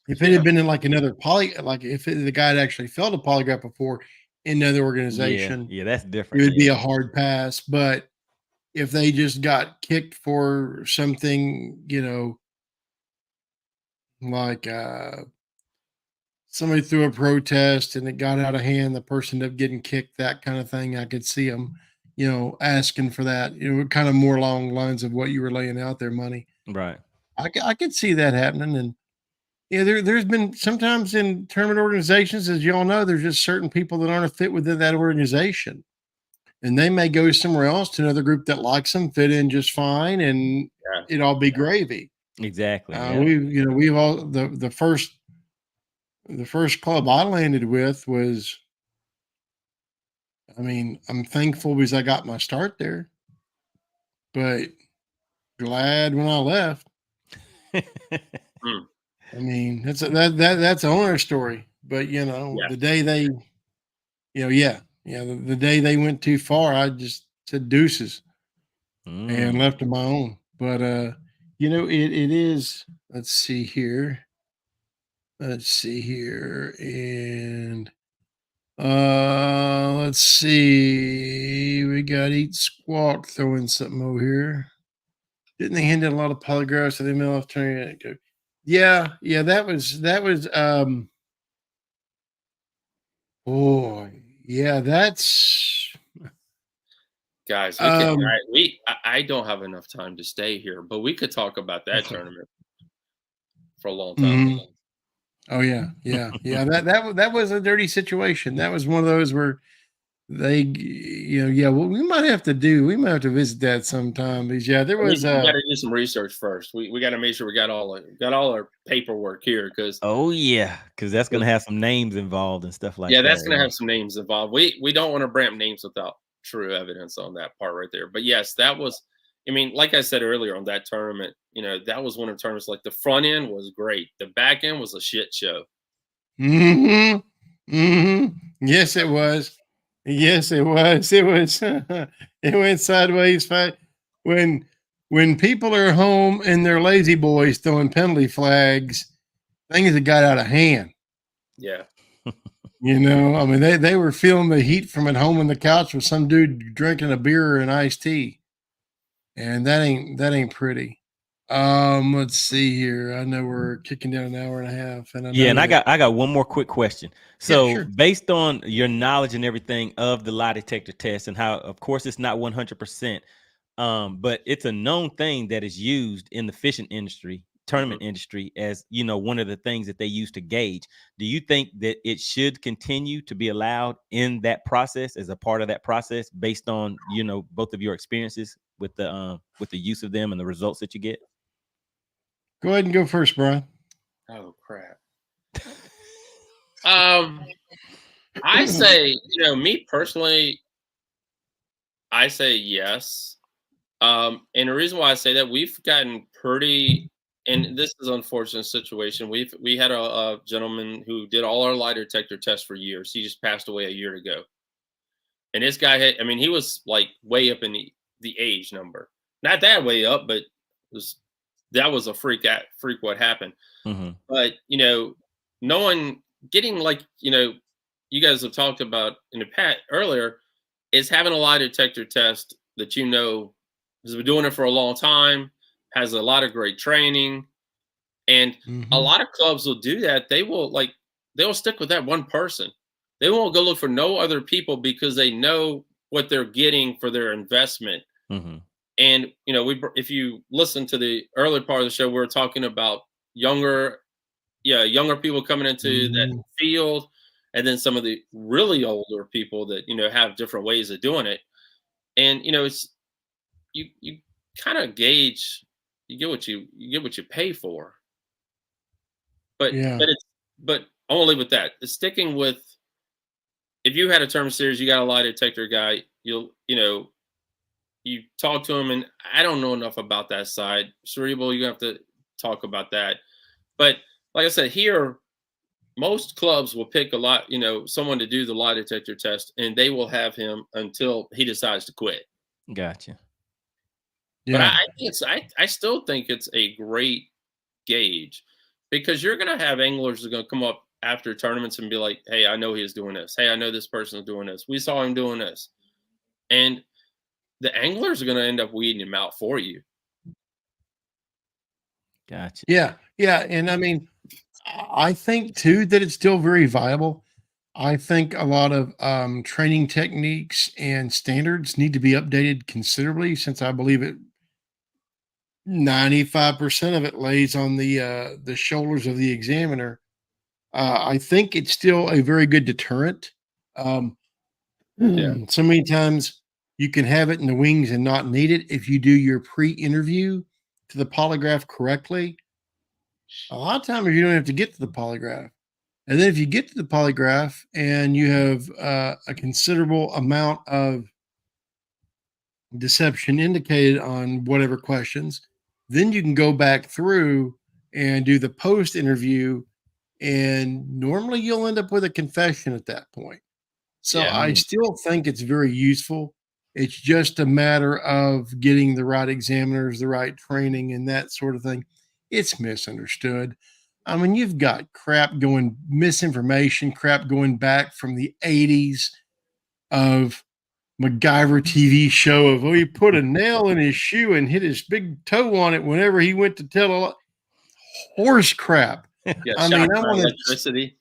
If it had been in like another like if the guy had actually failed a polygraph before in another organization, Yeah, that's it different. would be a hard pass. But if they just got kicked for something, like somebody threw a protest and it got out of hand, the person ended up getting kicked, that kind of thing, I could see them, asking for that, kind of more along the lines of what you were laying out there, Money. Right. I could see that happening. And there's been sometimes in tournament organizations, as you all know, there's just certain people that aren't a fit within that organization. And they may go somewhere else to another group that likes them, fit in just fine, and it'd all be gravy. Exactly. We've all the first club I landed with was, I mean, I'm thankful because I got my start there, but glad when I left. Mm, I mean, that's an owner story. But yeah. the day they, the day they went too far, I just said deuces and Mm. left on my own. But it is. Let's see here. And let's see. We got Eat Squawk throwing something over here. Didn't they hand in a lot of polygraphs at the MLF tournament? Yeah, that was boy, yeah, that's Guys, um I don't have enough time to stay here, but we could talk about that tournament for a long time. mhm. Oh yeah. That was a dirty situation. That was one of those where they, well, we might have to visit that sometime. Because there was We got to do some research first. We got to make sure we got all our paperwork here because Oh yeah, because that's gonna have some names involved and stuff like yeah, that. that's gonna have some names involved. We don't want to brand names without true evidence on that part right there. But yes, that was. I mean, like I said earlier on that tournament, that was one of the tournaments. Like the front end was great, the back end was a shit show. Yes, it was. Yes, it was. It was. It went sideways. When when people are home and they're lazy boys throwing penalty flags, things that got out of hand. Yeah. I mean, they were feeling the heat from at home on the couch with some dude drinking a beer and iced tea, and that ain't pretty. Let's see here. I know we're kicking down an hour and a half, and I got one more quick question. So, sure. based on your knowledge and everything of the lie detector test, and how, of course, it's not 100%, but it's a known thing that is used in the fishing industry, tournament industry, as one of the things that they use to gauge. Do you think that it should continue to be allowed in that process as a part of that process, based on both of your experiences with the use of them and the results that you get? Go ahead and go first, Brian. Oh crap. I say, me personally, I say yes. And the reason why I say that, we've gotten pretty, and this is an unfortunate situation. We had a gentleman who did all our lie detector tests for years. He just passed away a year ago. And this guy had, I mean, he was like way up in the age number. Not that way up, but that was a freak what happened. Mm-hmm. But no one getting, like, you guys have talked about in the past earlier, is having a lie detector test that has been doing it for a long time, has a lot of great training, and a lot of clubs will do that. They'll stick with that one person. They won't go look for no other people because they know what they're getting for their investment. Mm-hmm. And if you listen to the earlier part of the show, we were talking about younger people coming into that field, and then some of the really older people that have different ways of doing it. And it's you kind of gauge, you get what you pay for. But but I won't leave with that. It's sticking with, if you had a tournament series, you got a lie detector guy, you talk to him, and I don't know enough about that side. Cerebral, you have to talk about that. But like I said, here, most clubs will pick someone to do the lie detector test, and they will have him until he decides to quit. Gotcha. Yeah. But I still think it's a great gauge, because you're going to have anglers that are going to come up after tournaments and be like, hey, I know he's doing this. Hey, I know this person's doing this. We saw him doing this. And the anglers are going to end up weeding him out for you. Gotcha. Yeah. And I mean, I think too that it's still very viable. I think a lot of training techniques and standards need to be updated considerably, since I believe 95% of it lays on the shoulders of the examiner. I think it's still a very good deterrent. So many times you can have it in the wings and not need it if you do your pre-interview to the polygraph correctly. A lot of times you don't have to get to the polygraph. And then if you get to the polygraph and you have a considerable amount of deception indicated on whatever questions, Then you can go back through and do the post interview, and normally you'll end up with a confession at that point. So Yeah. I still think it's very useful. It's just a matter of getting the right examiners, the right training, and that sort of thing. It's misunderstood. I mean, you've got misinformation, crap going back from the 80s of MacGyver TV show of, oh, he put a nail in his shoe and hit his big toe on it whenever he went to tell a horse crap. Yeah. I mean, Shocked I by want to, electricity.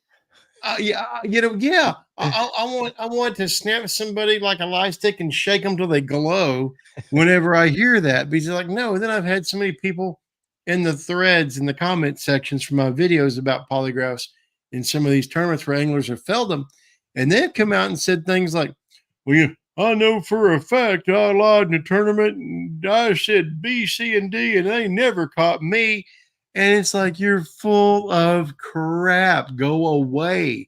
yeah. I want to snap somebody like a light stick and shake them till they glow whenever I hear that. Because like, no. Then I've had so many people in the threads in the comment sections from my videos about polygraphs in some of these tournaments where anglers have failed them, and they've come out and said things like, "Well, I know for a fact I lied in a tournament and I said B, C, and D, and they never caught me." And it's like, you're full of crap. Go away,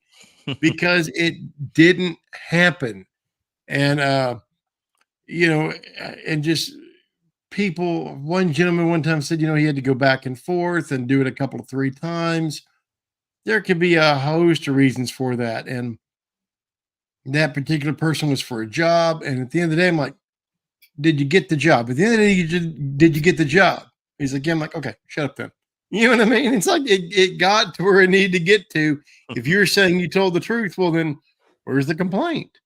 because it didn't happen. And, and just people, one gentleman one time said, he had to go back and forth and do it a couple of 3 times. There could be a host of reasons for that. And that particular person was for a job. And at the end of the day, I'm like, did you get the job? At the end of the day, did you get the job? He's like, yeah. I'm like, okay, shut up then. You know what I mean? It's like it got to where it needed to get to. If you're saying you told the truth, well, then where's the complaint?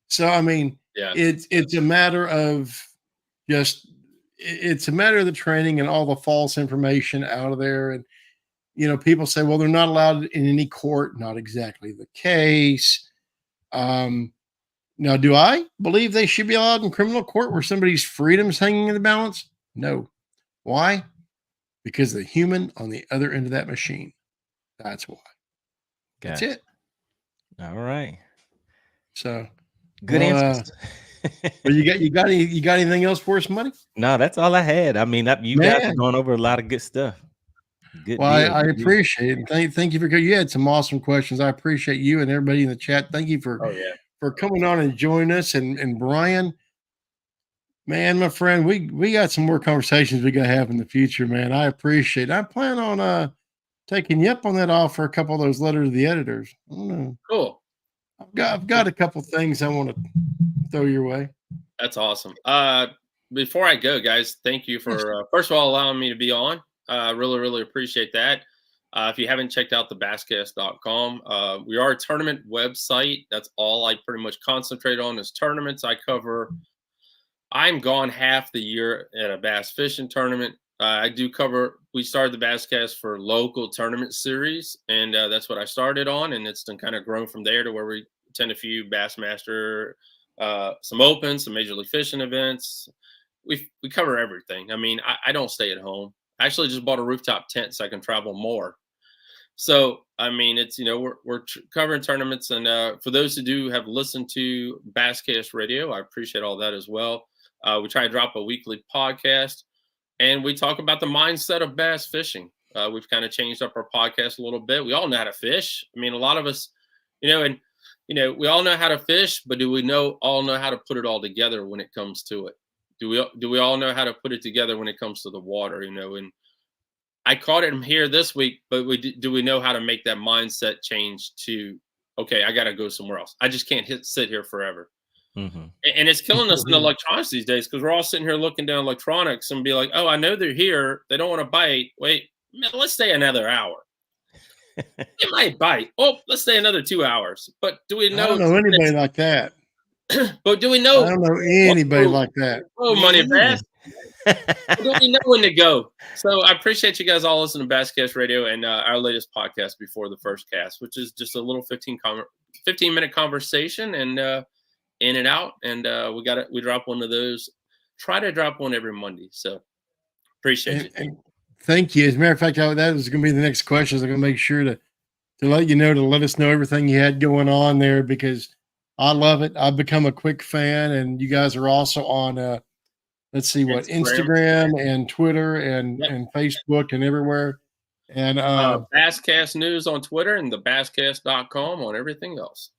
So, I mean, Yeah. it's a matter of it's a matter of the training and all the false information out of there. And, people say, well, they're not allowed in any court. Not exactly the case. Now, do I believe they should be allowed in criminal court where somebody's freedom is hanging in the balance? No. Why? Because the human on the other end of that machine. That's why. That's it. All right. So good answers. But you got anything else for us, Money? No, that's all I had. I mean, you guys have gone over a lot of good stuff. Good. Well, I appreciate it. Thank you for you had some awesome questions. I appreciate you and everybody in the chat. Thank you for coming on and joining us. And Brian, man, my friend, we got some more conversations we got to have in the future, man. I appreciate it. I plan on taking you up on that offer, a couple of those letters to the editors. I don't know. Cool. I've got a couple things I want to throw your way. That's awesome. Before I go, guys, thank you for first of all allowing me to be on. Really, really appreciate that. If you haven't checked out the basscast.com, we are a tournament website. That's all I pretty much concentrate on is tournaments. I'm gone half the year at a bass fishing tournament. We started the Basscast for local tournament series, and that's what I started on, and it's kind of grown from there to where we attend a few Bassmaster, some opens, some Major League Fishing events. We cover everything. I mean, I don't stay at home. I actually just bought a rooftop tent so I can travel more. So, I mean, it's, we're covering tournaments, and for those who have listened to Basscast Radio, I appreciate all that as well. We try to drop a weekly podcast, and we talk about the mindset of bass fishing. We've kind of changed up our podcast a little bit. We all know how to fish. I mean, a lot of us, we all know how to fish, but do we all know how to put it all together when it comes to it? Do we all know how to put it together when it comes to the water? And I caught it here this week, but do we know how to make that mindset change to, okay, I got to go somewhere else. I just can't sit here forever. Mm-hmm. And it's killing us in electronics these days, because we're all sitting here looking down electronics and be like, oh, I know they're here. They don't want to bite. Wait, man, let's stay another hour. It might bite. Oh, let's stay another 2 hours. But do we know? I don't know anybody like that. But do we know? I don't know anybody like that. Oh, money bass. Do we know when to go? So I appreciate you guys all listening to Basscast Radio and our latest podcast before the first cast, which is just a little 15-minute conversation and in and out. And we drop one of those. Try to drop one every Monday. So appreciate it. And thank you. As a matter of fact, that was going to be the next question. I'm going to make sure to let you know, to let us know everything you had going on there, because I love it. I've become a quick fan, and you guys are also on Instagram and Twitter and Facebook and everywhere. And Basscast News on Twitter and the basscast.com on everything else.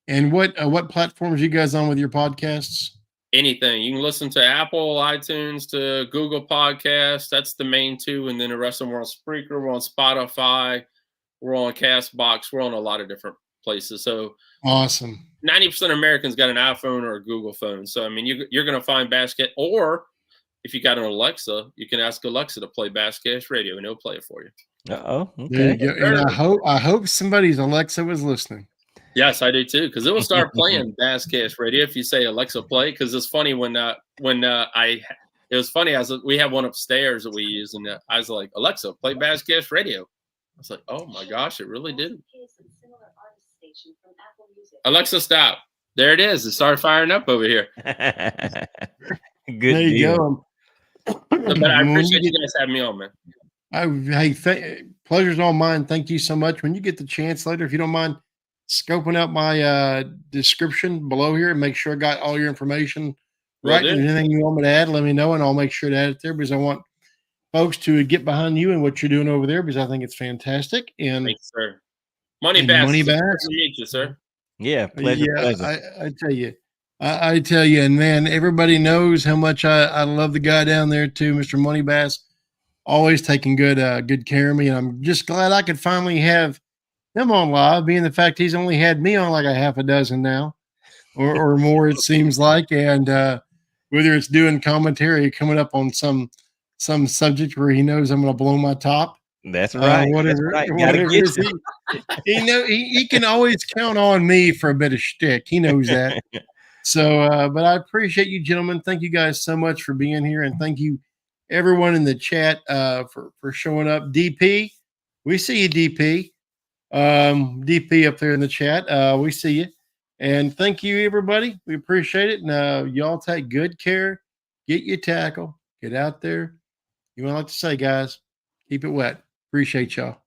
And what platforms you guys on with your podcasts? anything. You can listen to Apple, iTunes, to Google Podcasts. That's the main two. And then the rest of them, we're on Spreaker, we're on Spotify, we're on Castbox, we're on a lot of different places. So Awesome. 90% of Americans got an iPhone or a Google phone. So, I mean, you're going to find Basscast, or if you got an Alexa, you can ask Alexa to play Basscast Radio and it'll play it for you. Uh-oh. There Okay. you go. And I hope somebody's Alexa was listening. Yes, I do too, because it will start playing Basscast Radio if you say Alexa play. Because it's funny it was funny. We have one upstairs that we use, and I was like, Alexa, play Basscast Radio. I was like, oh my gosh, it really did. Alexa, stop. There it is. It started firing up over here. Good There you deal. go. But I appreciate you guys having me on, man. Pleasure's all mine. Thank you so much. When you get the chance later, if you don't mind scoping out my description below here and make sure I got all your information right. If there's anything you want me to add, let me know, and I'll make sure to add it there, because I want folks to get behind you and what you're doing over there, because I think it's fantastic. And thanks, sir. Money Bass. Money Bass. Nice to meet you, sir. Yeah, pleasure. I tell you. I tell you, and man, everybody knows how much I love the guy down there too, Mr. Money Bass. Always taking good care of me, and I'm just glad I could finally have him on live, being the fact he's only had me on like a half a dozen now, or more, it seems like. And whether it's doing commentary, coming up on some subject where he knows I'm going to blow my top. That's right. Whatever, That's right. whatever it is, he can always count on me for a bit of shtick. He knows that. So, but I appreciate you, gentlemen. Thank you guys so much for being here, and thank you everyone in the chat for showing up. DP, we see you, DP. DP up there in the chat. We see you, and thank you, everybody. We appreciate it. And y'all take good care. Get your tackle. Get out there. You want to like to say, guys, keep it wet. Appreciate y'all.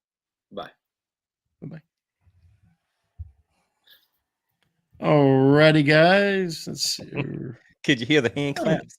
Bye. Bye-bye. Alrighty, guys. Let's see. Could you hear the hand claps?